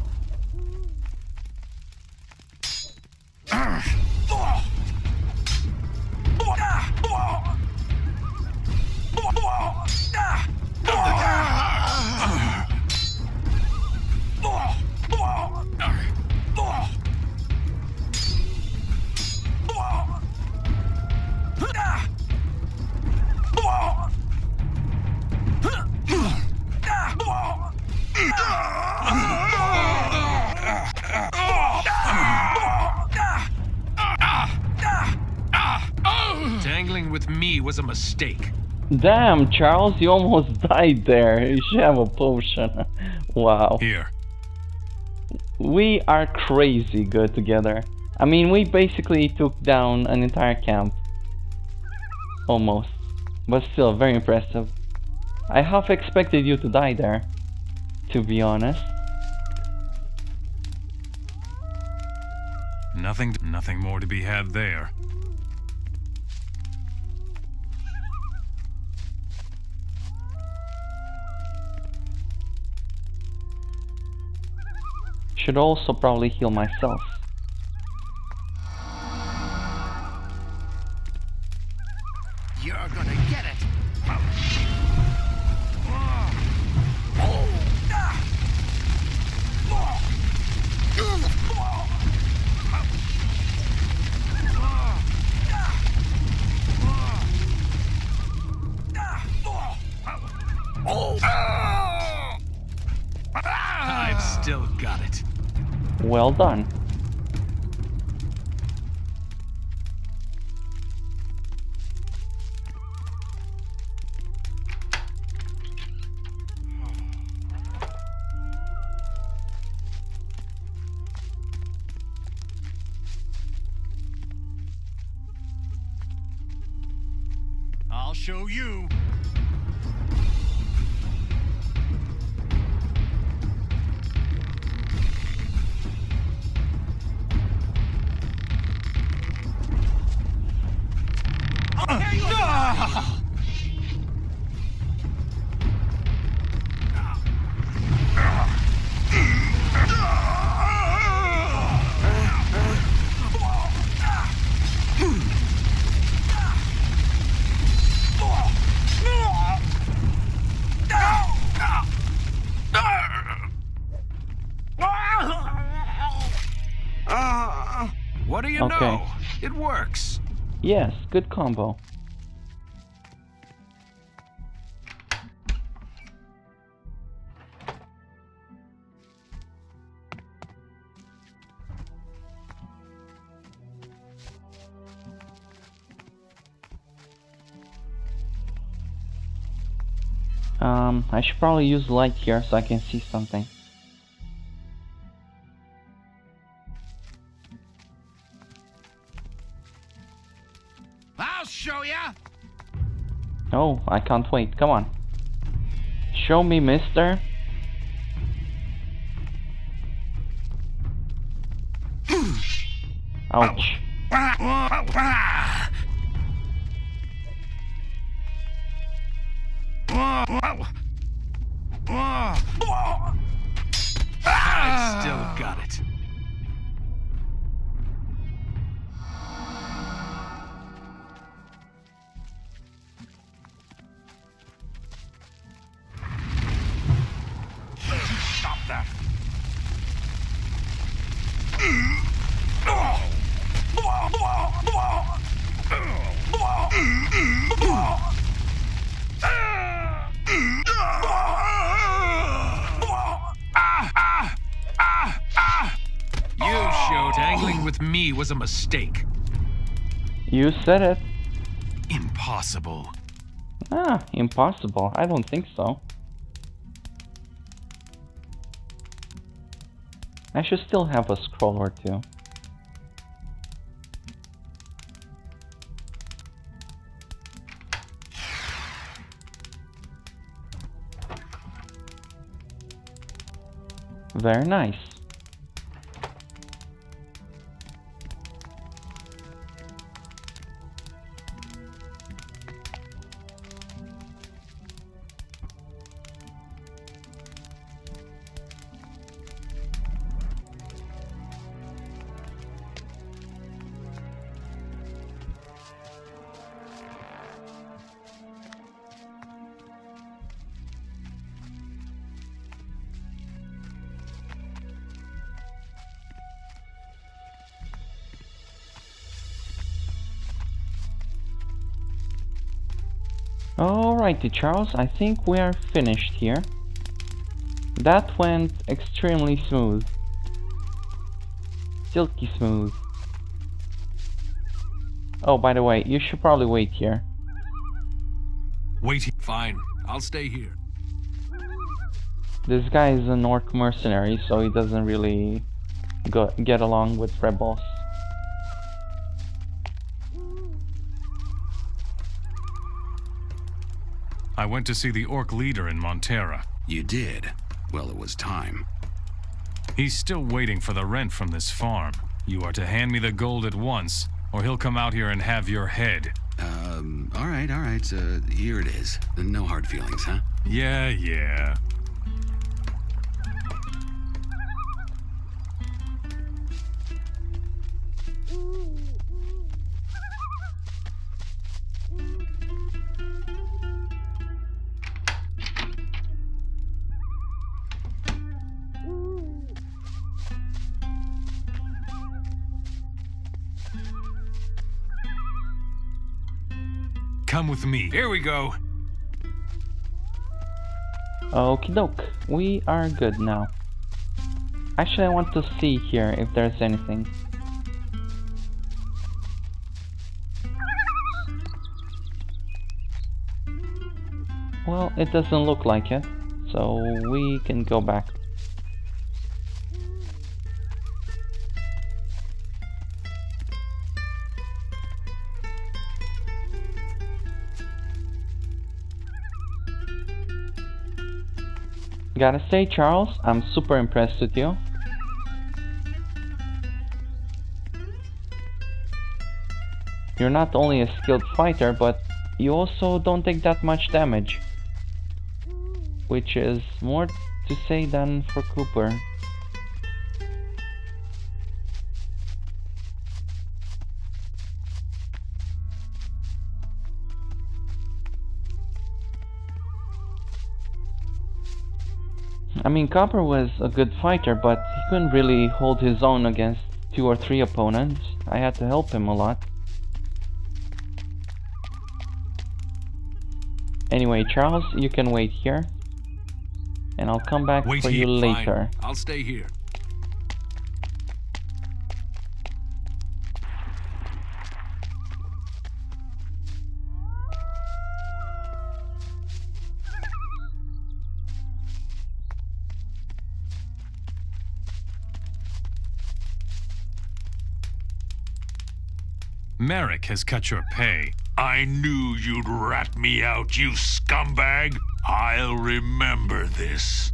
Tangling with me was a mistake. Damn, Charles, you almost died there. You should have a potion. Wow. Here. We are crazy good together. I mean, we basically took down an entire camp. Almost. But still, very impressive. I half expected you to die there, to be honest. Nothing more to be had there. Should also probably heal myself. You're gonna get it. I've still got it. Well done. I'll show you. What do you know? It works. Yes, good combo. I should probably use light here so I can see something. I'll show ya. Oh, I can't wait. Come on. Show me, mister. Ouch. I still got it. Stop that. You showed angling with me was a mistake. You said it. Impossible. Ah, impossible. I don't think so. I should still have a scroll or two. Very nice. Alrighty, Charles, I think we are finished here. That went extremely smooth. Silky smooth. Oh, by the way, you should probably wait here. Wait. Fine. I'll stay here. This guy is an orc mercenary, so he doesn't really get along with rebels. I went to see the orc leader in Montera. You did? Well, it was time. He's still waiting for the rent from this farm. You are to hand me the gold at once, or he'll come out here and have your head. All right. Here it is. No hard feelings, huh? Yeah. Come with me. Here we go. Okie doke, we are good now. Actually, I want to see here if there's anything. Well, it doesn't look like it, so we can go back. Gotta say, Charles, I'm super impressed with you. You're not only a skilled fighter, but you also don't take that much damage. Which is more to say than for Cooper. I mean, Copper was a good fighter, but he couldn't really hold his own against 2 or 3 opponents. I had to help him a lot. Anyway, Charles, you can wait here. And I'll come back for you later. Fine. I'll stay here. Merrick has cut your pay. I knew you'd rat me out, you scumbag. I'll remember this.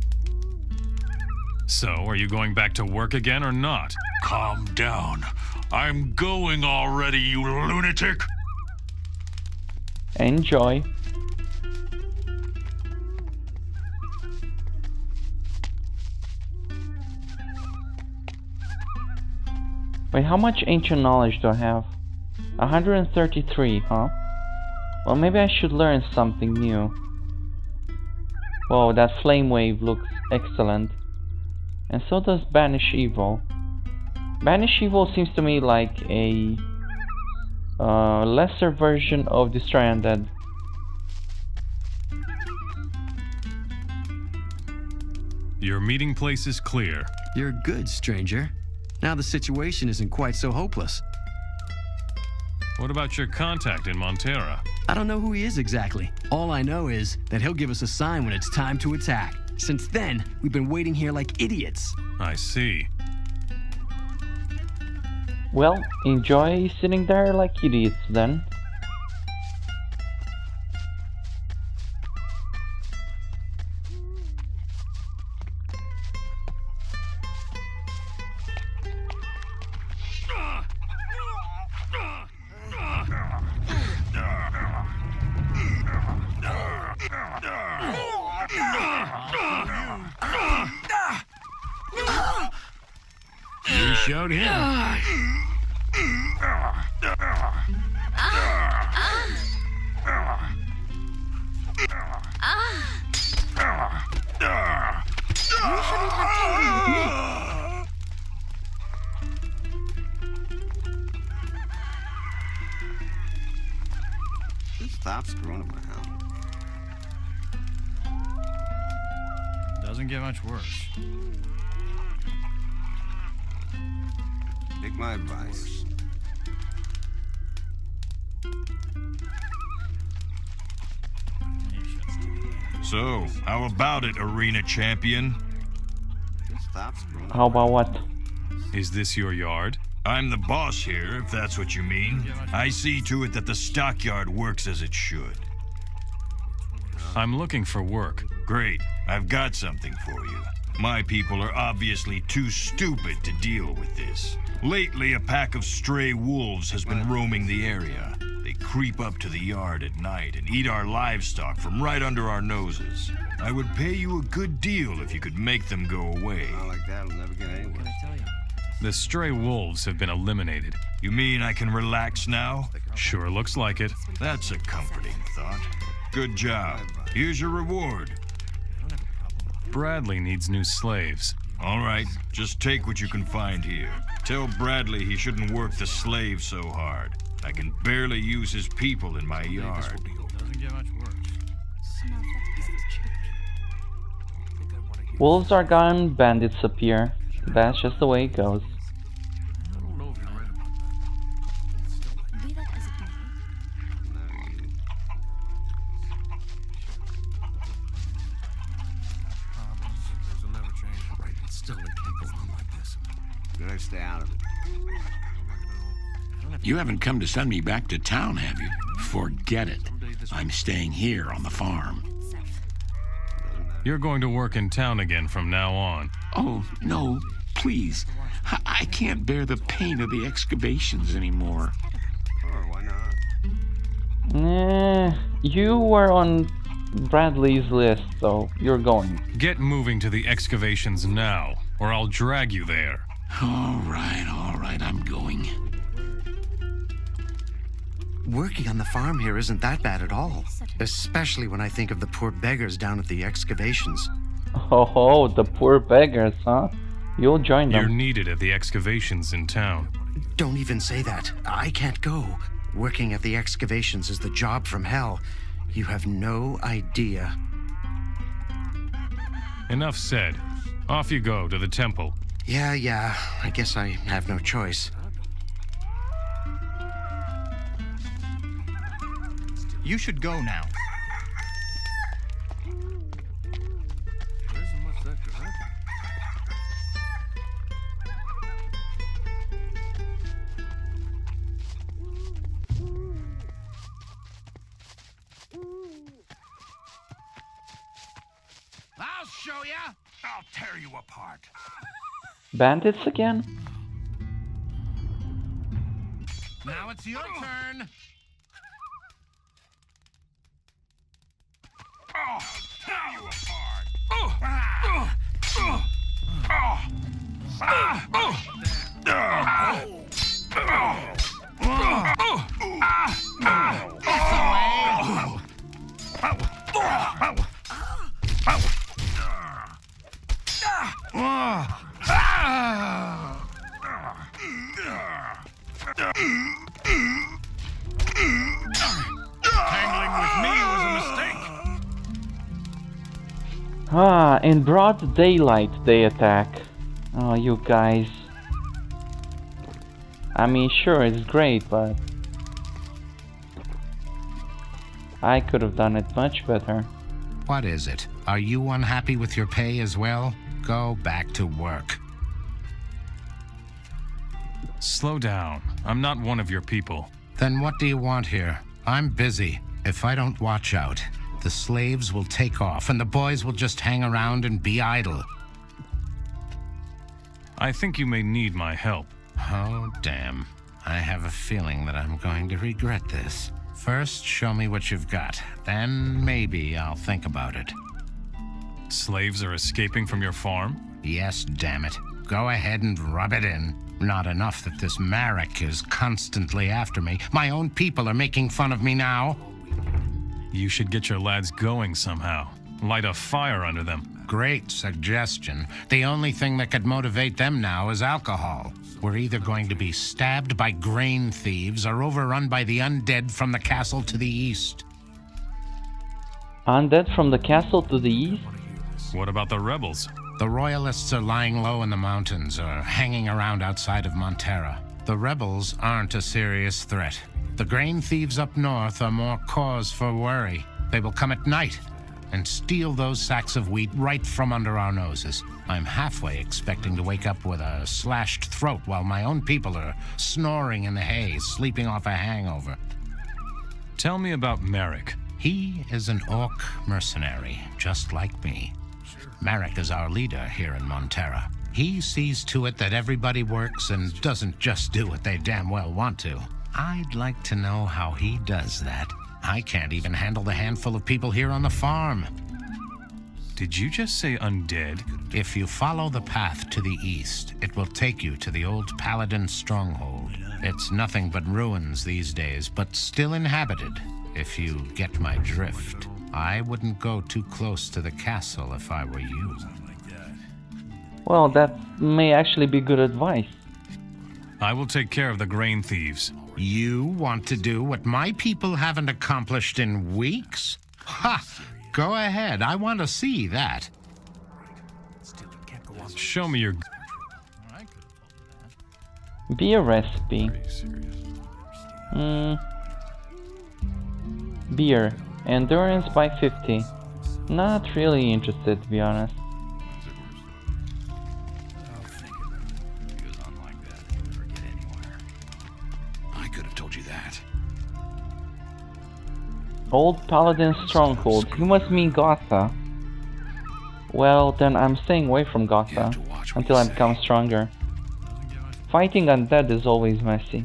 So, are you going back to work again or not? Calm down. I'm going already, you lunatic. Enjoy. Wait, how much ancient knowledge do I have? 133, huh? Well, maybe I should learn something new. Whoa, that flame wave looks excellent. And so does Banish Evil. Banish Evil seems to me like a lesser version of Destroy Undead. Your meeting place is clear. You're good, stranger. Now the situation isn't quite so hopeless. What about your contact in Montera? I don't know who he is exactly. All I know is that he'll give us a sign when it's time to attack. Since then, we've been waiting here like idiots. I see. Well, enjoy sitting there like idiots then. You showed him. You shouldn't have told him with me. Just stop screwing around. Doesn't get much worse. Take my advice. So, how about it, arena champion? Just stop screwing How about what? Is this your yard? I'm the boss here, if that's what you mean. I see to it that the stockyard works as it should. I'm looking for work. Great, I've got something for you. My people are obviously too stupid to deal with this. Lately, a pack of stray wolves has been roaming the area. They creep up to the yard at night and eat our livestock from right under our noses. I would pay you a good deal if you could make them go away. Not like that'll never get anywhere. The stray wolves have been eliminated. You mean I can relax now? Sure looks like it. That's a comforting thought. Good job. Here's your reward. Bradley needs new slaves. All right, just take what you can find here. Tell Bradley he shouldn't work the slaves so hard. I can barely use his people in my yard. Doesn't get much worse. Wolves are gone, bandits appear. That's just the way it goes. Be that as it may. Better stay out of it. You haven't come to send me back to town, have you? Forget it. I'm staying here on the farm. You're going to work in town again from now on. Oh, no, please. I can't bear the pain of the excavations anymore. Sure, why not? You were on Bradley's list, so you're going. Get moving to the excavations now, or I'll drag you there. All right, I'm going. Working on the farm here isn't that bad at all. Especially when I think of the poor beggars down at the excavations. Oh, the poor beggars, huh? You'll join them. You're needed at the excavations in town. Don't even say that. I can't go. Working at the excavations is the job from hell. You have no idea. Enough said. Off you go to the temple. Yeah, I guess I have no choice. You should go now. show ya! I'll tear you apart. Bandits again? Now it's your turn. I'll tear you apart. Tangling with me was a mistake. Ah, in broad daylight they attack. Oh, you guys. I mean, sure, it's great, but I could have done it much better. What is it? Are you unhappy with your pay as well? Go back to work. Slow down. I'm not one of your people. Then what do you want here? I'm busy. If I don't watch out, the slaves will take off and the boys will just hang around and be idle. I think you may need my help. Oh, damn. I have a feeling that I'm going to regret this. First, show me what you've got. Then maybe I'll think about it. Slaves are escaping from your farm? Yes, damn it. Go ahead and rub it in. Not enough that this Marek is constantly after me. My own people are making fun of me now. You should get your lads going somehow. Light a fire under them. Great suggestion. The only thing that could motivate them now is alcohol. We're either going to be stabbed by grain thieves or overrun by the undead from the castle to the east. Undead from the castle to the east? What about the rebels? The royalists are lying low in the mountains or hanging around outside of Montera. The rebels aren't a serious threat. The grain thieves up north are more cause for worry. They will come at night and steal those sacks of wheat right from under our noses. I'm halfway expecting to wake up with a slashed throat while my own people are snoring in the hay, sleeping off a hangover. Tell me about Marek. He is an orc mercenary, just like me. Marek is our leader here in Montera. He sees to it that everybody works and doesn't just do what they damn well want to. I'd like to know how he does that. I can't even handle the handful of people here on the farm. Did you just say undead? If you follow the path to the east, it will take you to the old paladin stronghold. It's nothing but ruins these days, but still inhabited, if you get my drift. I wouldn't go too close to the castle if I were you. Well, that may actually be good advice. I will take care of the grain thieves. You want to do what my people haven't accomplished in weeks? Ha! Go ahead, I want to see that. Show me your... Be a recipe. Beer. Endurance by 50. Not really interested, to be honest. I could have told you that. Old Paladin Stronghold. You must mean Gotha. Well, then I'm staying away from Gotha until I become stronger. Fighting undead is always messy.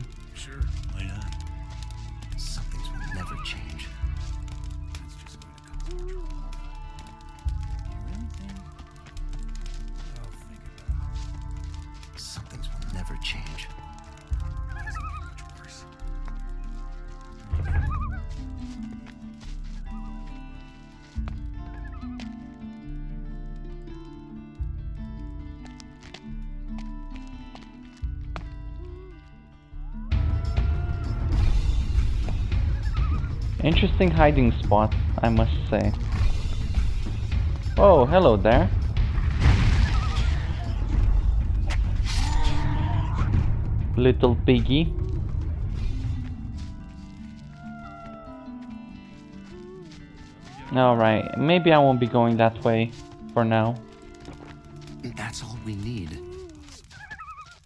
Interesting hiding spot, I must say. Oh, hello there. Little piggy. Alright, maybe I won't be going that way for now. That's all we need.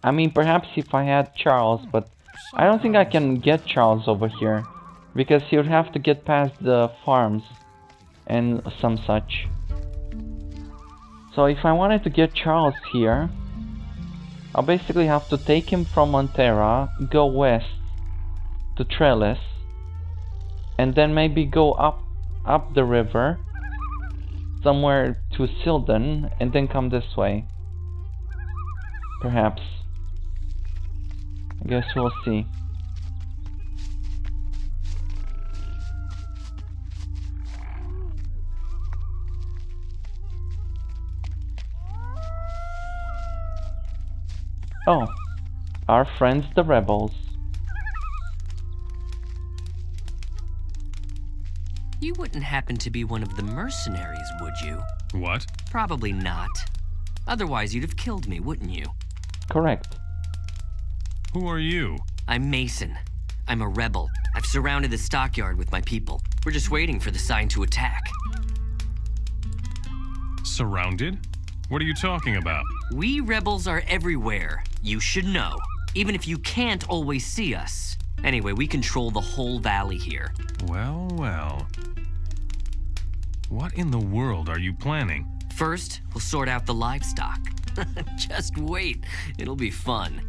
I mean, perhaps if I had Charles, but I don't think I can get Charles over here. Because he would have to get past the farms and some such. So if I wanted to get Charles here, I'll basically have to take him from Montera, go west to Trellis, and then maybe go up the river somewhere to Silden, and then come this way. Perhaps. I guess we'll see. Oh, our friends the rebels. You wouldn't happen to be one of the mercenaries, would you? What? Probably not. Otherwise, you'd have killed me, wouldn't you? Correct. Who are you? I'm Mason. I'm a rebel. I've surrounded the stockyard with my people. We're just waiting for the sign to attack. Surrounded? What are you talking about? We rebels are everywhere. You should know. Even if you can't always see us. Anyway, we control the whole valley here. Well, well. What in the world are you planning? First, we'll sort out the livestock. Just wait. It'll be fun.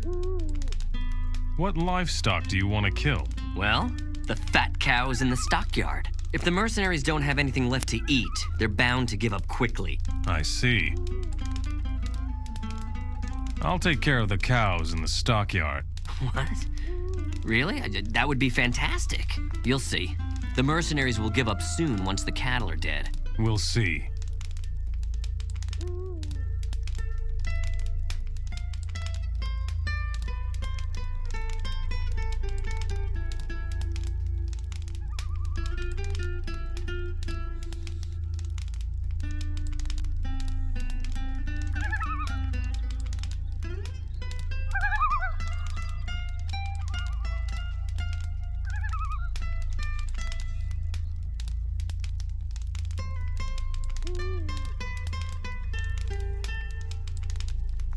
What livestock do you want to kill? Well, the fat cows in the stockyard. If the mercenaries don't have anything left to eat, they're bound to give up quickly. I see. I'll take care of the cows in the stockyard. What? Really? That would be fantastic. You'll see. The mercenaries will give up soon once the cattle are dead. We'll see.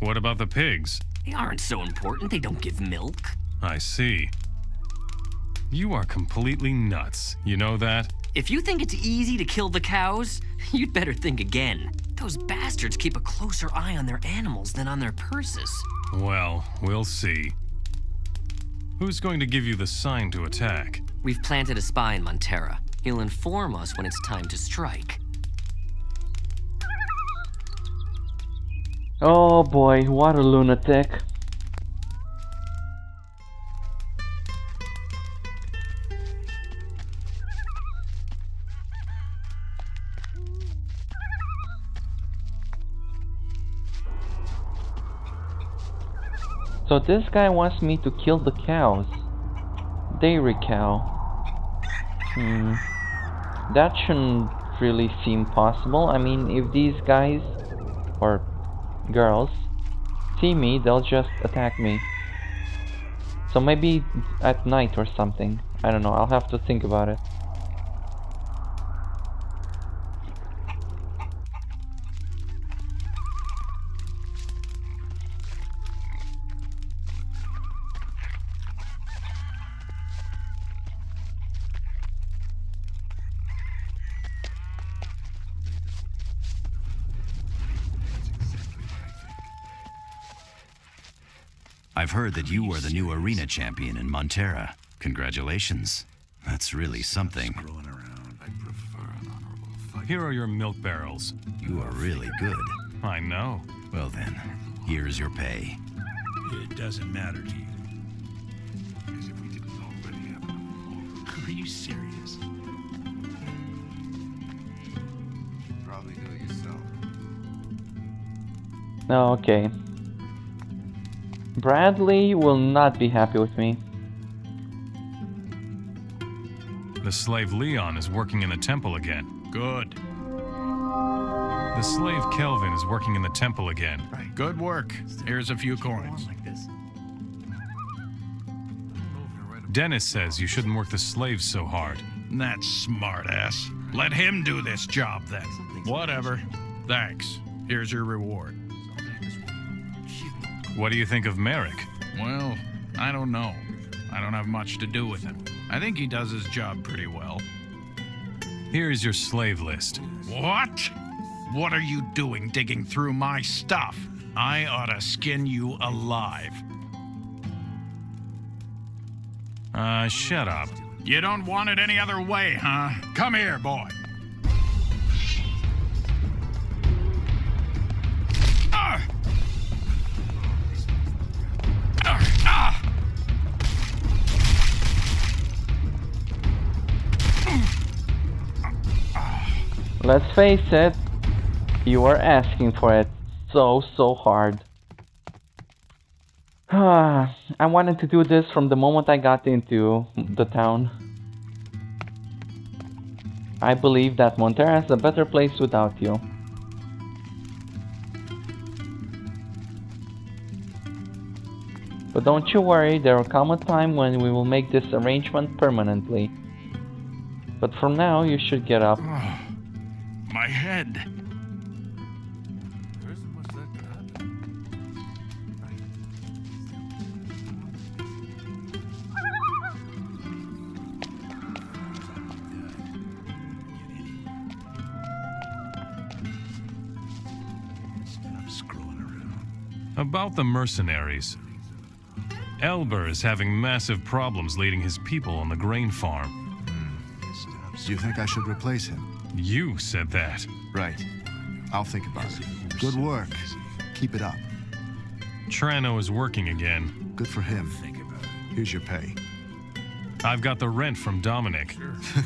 What about the pigs? They aren't so important. They don't give milk. I see. You are completely nuts. You know that? If you think it's easy to kill the cows, you'd better think again. Those bastards keep a closer eye on their animals than on their purses. Well, we'll see. Who's going to give you the sign to attack? We've planted a spy in Montera. He'll inform us when it's time to strike. Oh boy, what a lunatic. So this guy wants me to kill the cows. Dairy cow. That shouldn't really seem possible. I mean, if these guys, or girls, see me, they'll just attack me. So maybe at night or something. I don't know, I'll have to think about it. I've heard that you are the new arena champion in Montera. Congratulations. That's really something. Here are your milk barrels. You are really good. I know. Well then, here's your pay. It doesn't matter to you. As if we didn't already have enough. Are you serious? You should probably do it yourself. Oh, okay. Bradley will not be happy with me. The slave Leon is working in the temple again. Good. The slave Kelvin is working in the temple again. Good work. Here's a few coins. Dennis says you shouldn't work the slaves so hard. That smartass. Let him do this job then. Whatever. Thanks. Here's your reward. What do you think of Merrick? Well, I don't know. I don't have much to do with him. I think he does his job pretty well. Here's your slave list. What? What are you doing digging through my stuff? I ought to skin you alive. Shut up. You don't want it any other way, huh? Come here, boy. Let's face it, you are asking for it so hard. I wanted to do this from the moment I got into the town. I believe that Montera is a better place without you. But don't you worry, there will come a time when we will make this arrangement permanently. But from now, you should get up. My head. About the mercenaries. Elber is having massive problems leading his people on the grain farm. Do you think I should replace him? You said that. Right. I'll think about it. Good work. Keep it up. Trano is working again. Good for him. Here's your pay. I've got the rent from Dominic.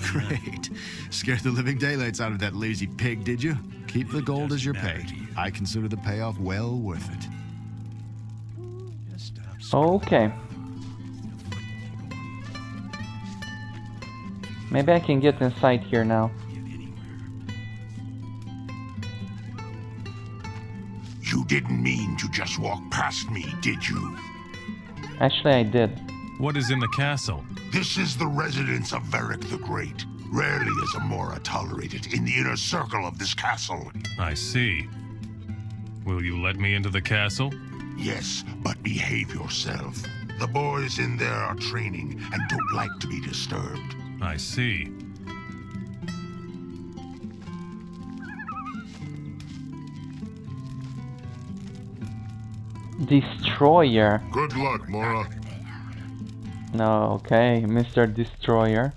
Great. Scared the living daylights out of that lazy pig, did you? Keep the gold as your pay. I consider the payoff well worth it. Okay. Maybe I can get inside here now. You didn't mean to just walk past me, did you? Actually, I did. What is in the castle? This is the residence of Varric the Great. Rarely is a Mora tolerated in the inner circle of this castle. I see. Will you let me into the castle? Yes, but behave yourself. The boys in there are training and don't like to be disturbed. I see. Destroyer. Good luck, Mora. No, okay, Mr. Destroyer.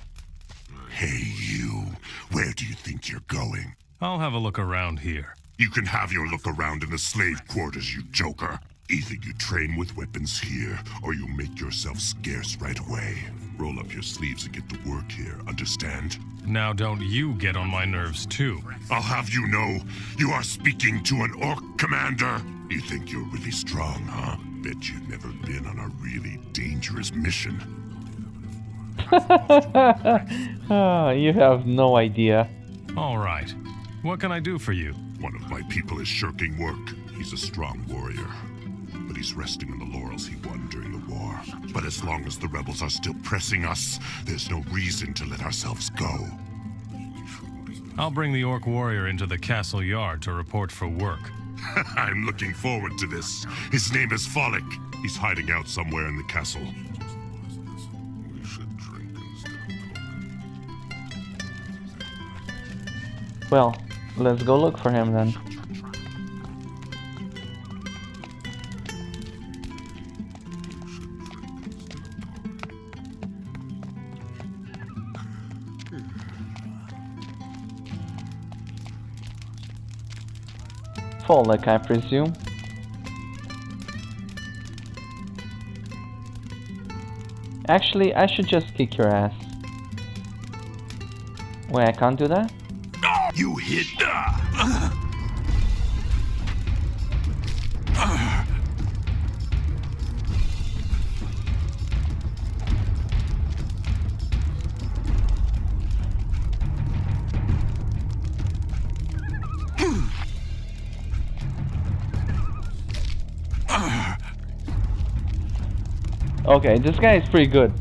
Hey, you. Where do you think you're going? I'll have a look around here. You can have your look around in the slave quarters, you joker. Either you train with weapons here, or you make yourself scarce right away. Roll up your sleeves and get to work here, understand? Now don't you get on my nerves too. I'll have you know, you are speaking to an orc commander. You think you're really strong, huh? Bet you've never been on a really dangerous mission. Oh, you have no idea. All right. What can I do for you? One of my people is shirking work. He's a strong warrior. But he's resting on the laurels he won during the war. But as long as the rebels are still pressing us, there's no reason to let ourselves go. I'll bring the orc warrior into the castle yard to report for work. I'm looking forward to this. His name is Follick. He's hiding out somewhere in the castle. Well, let's go look for him then. Follick, I presume. Actually, I should just kick your ass. Wait, I can't do that? You hit. Okay, this guy is pretty good.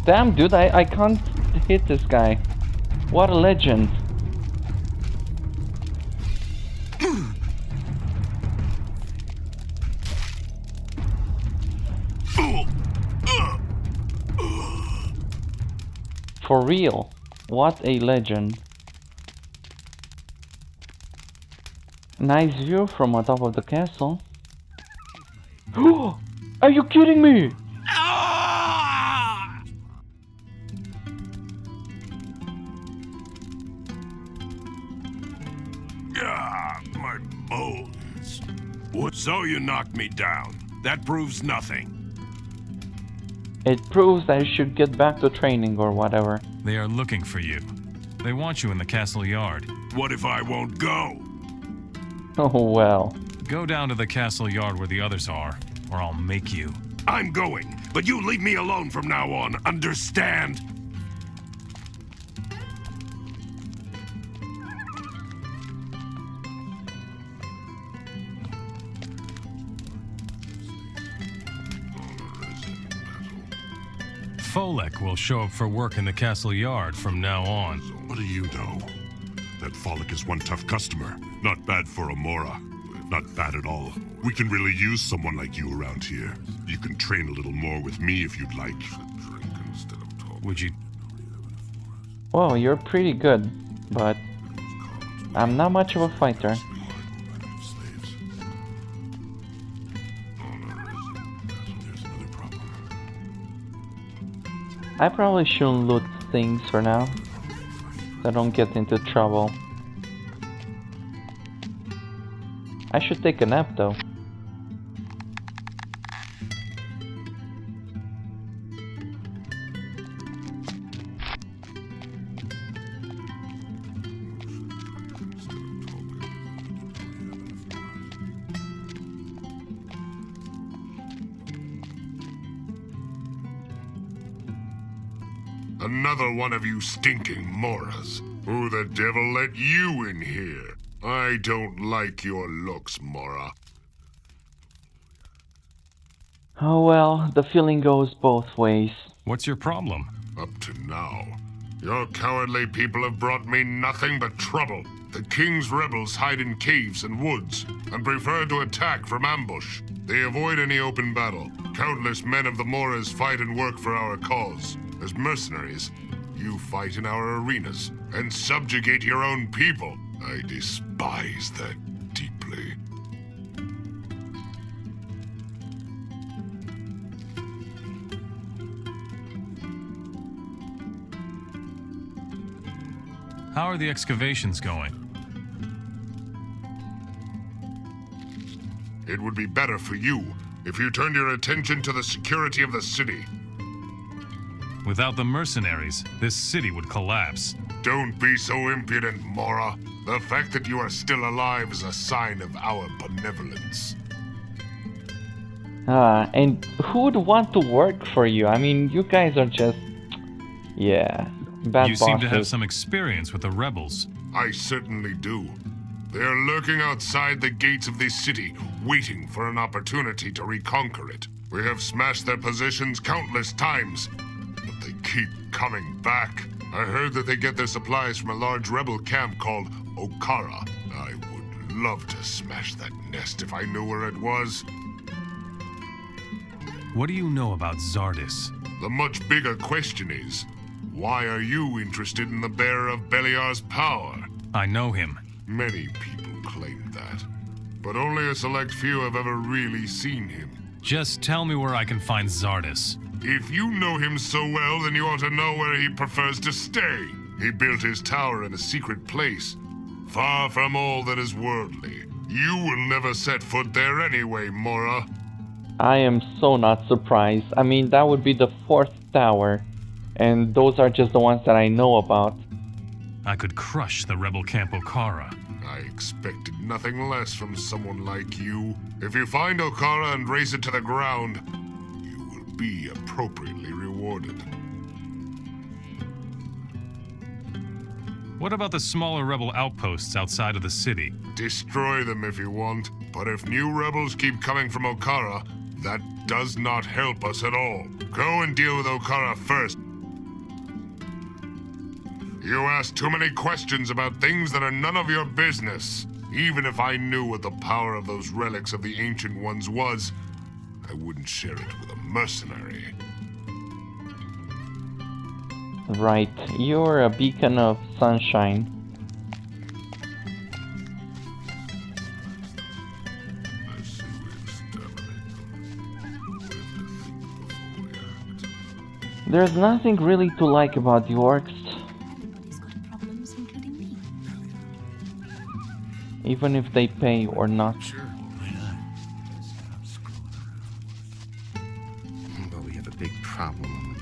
Damn, dude, I can't hit this guy. What a legend. For real, what a legend. Nice view from on top of the castle. Are you kidding me? My bones. What? So you knocked me down. That proves nothing. It proves that I should get back to training or whatever. They are looking for you. They want you in the castle yard. What if I won't go? Oh well. Go down to the castle yard where the others are, or I'll make you. I'm going, but you leave me alone from now on, understand? Folek will show up for work in the castle yard from now on. What do you know? That Folek is one tough customer. Not bad for a Mora. Not bad at all. We can really use someone like you around here. You can train a little more with me if you'd like. Would you? Well, you're pretty good, but I'm not much of a fighter. I probably shouldn't loot things for now, so I don't get into trouble. I should take a nap though. Another one of you stinking Moras. Who the devil let you in here? I don't like your looks, Mora. Oh well, the feeling goes both ways. What's your problem? Up to now, your cowardly people have brought me nothing but trouble. The king's rebels hide in caves and woods, and prefer to attack from ambush. They avoid any open battle. Countless men of the Moras fight and work for our cause. As mercenaries, you fight in our arenas and subjugate your own people. I despise that deeply. How are the excavations going? It would be better for you if you turned your attention to the security of the city. Without the mercenaries, this city would collapse. Don't be so impudent, Mora. The fact that you are still alive is a sign of our benevolence. And who would want to work for you? I mean, you guys are just... yeah, bad You bosses. seem to have some experience with the rebels. I certainly do. They are lurking outside the gates of this city, waiting for an opportunity to reconquer it. We have smashed their positions countless times, but they keep coming back. I heard that they get their supplies from a large rebel camp called Okara. I would love to smash that nest if I knew where it was. What do you know about Zardis? The much bigger question is, why are you interested in the bearer of Beliar's power? I know him. Many people claim that, but only a select few have ever really seen him. Just tell me where I can find Zardis. If you know him so well, then you ought to know where he prefers to stay. He built his tower in a secret place, far from all that is worldly. You will never set foot there anyway, Mora. I am so not surprised. I mean, that would be the 4th tower, and those are just the ones that I know about. I could crush the rebel camp Okara. I expected nothing less from someone like you. If you find Okara and raze it to the ground, you will be appropriately rewarded. What about the smaller rebel outposts outside of the city? Destroy them if you want, but if new rebels keep coming from Okara, that does not help us at all. Go and deal with Okara first, You ask too many questions about things that are none of your business. Even if I knew what the power of those relics of the Ancient Ones was, I wouldn't share it with a mercenary. Right, you're a beacon of sunshine. There's nothing really to like about the orcs. Even if they pay or not. But we have a big problem.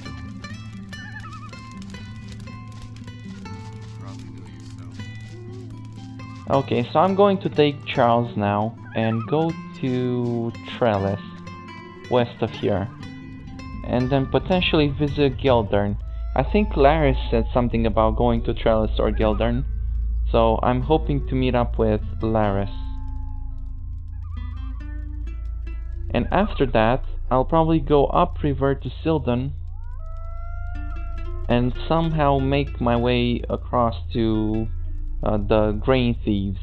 Okay, so I'm going to take Charles now and go to Trellis, west of here. And then potentially visit Gildern. I think Laris said something about going to Trellis or Gildern. So I'm hoping to meet up with Laris. And after that, I'll probably go upriver to Sildon and somehow make my way across to the grain thieves.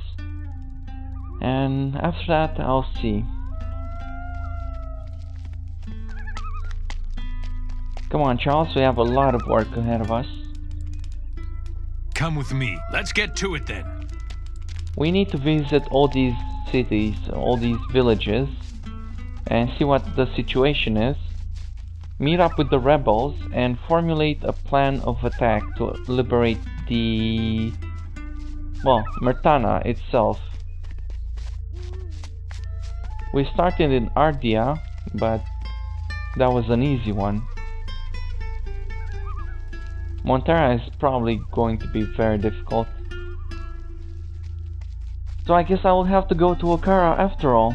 And after that, I'll see. Come on, Charles, we have a lot of work ahead of us. Come with me. Let's get to it then. We need to visit all these cities, all these villages, and see what the situation is. Meet up with the rebels and formulate a plan of attack to liberate the... well, Mertana itself. We started in Ardia, but that was an easy one. Montera is probably going to be very difficult. So I guess I will have to go to Okara after all.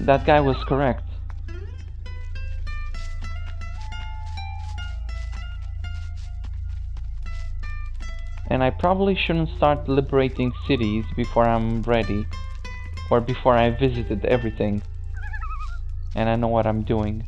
That guy was correct. And I probably shouldn't start liberating cities before I'm ready. Or before I visited everything. And I know what I'm doing.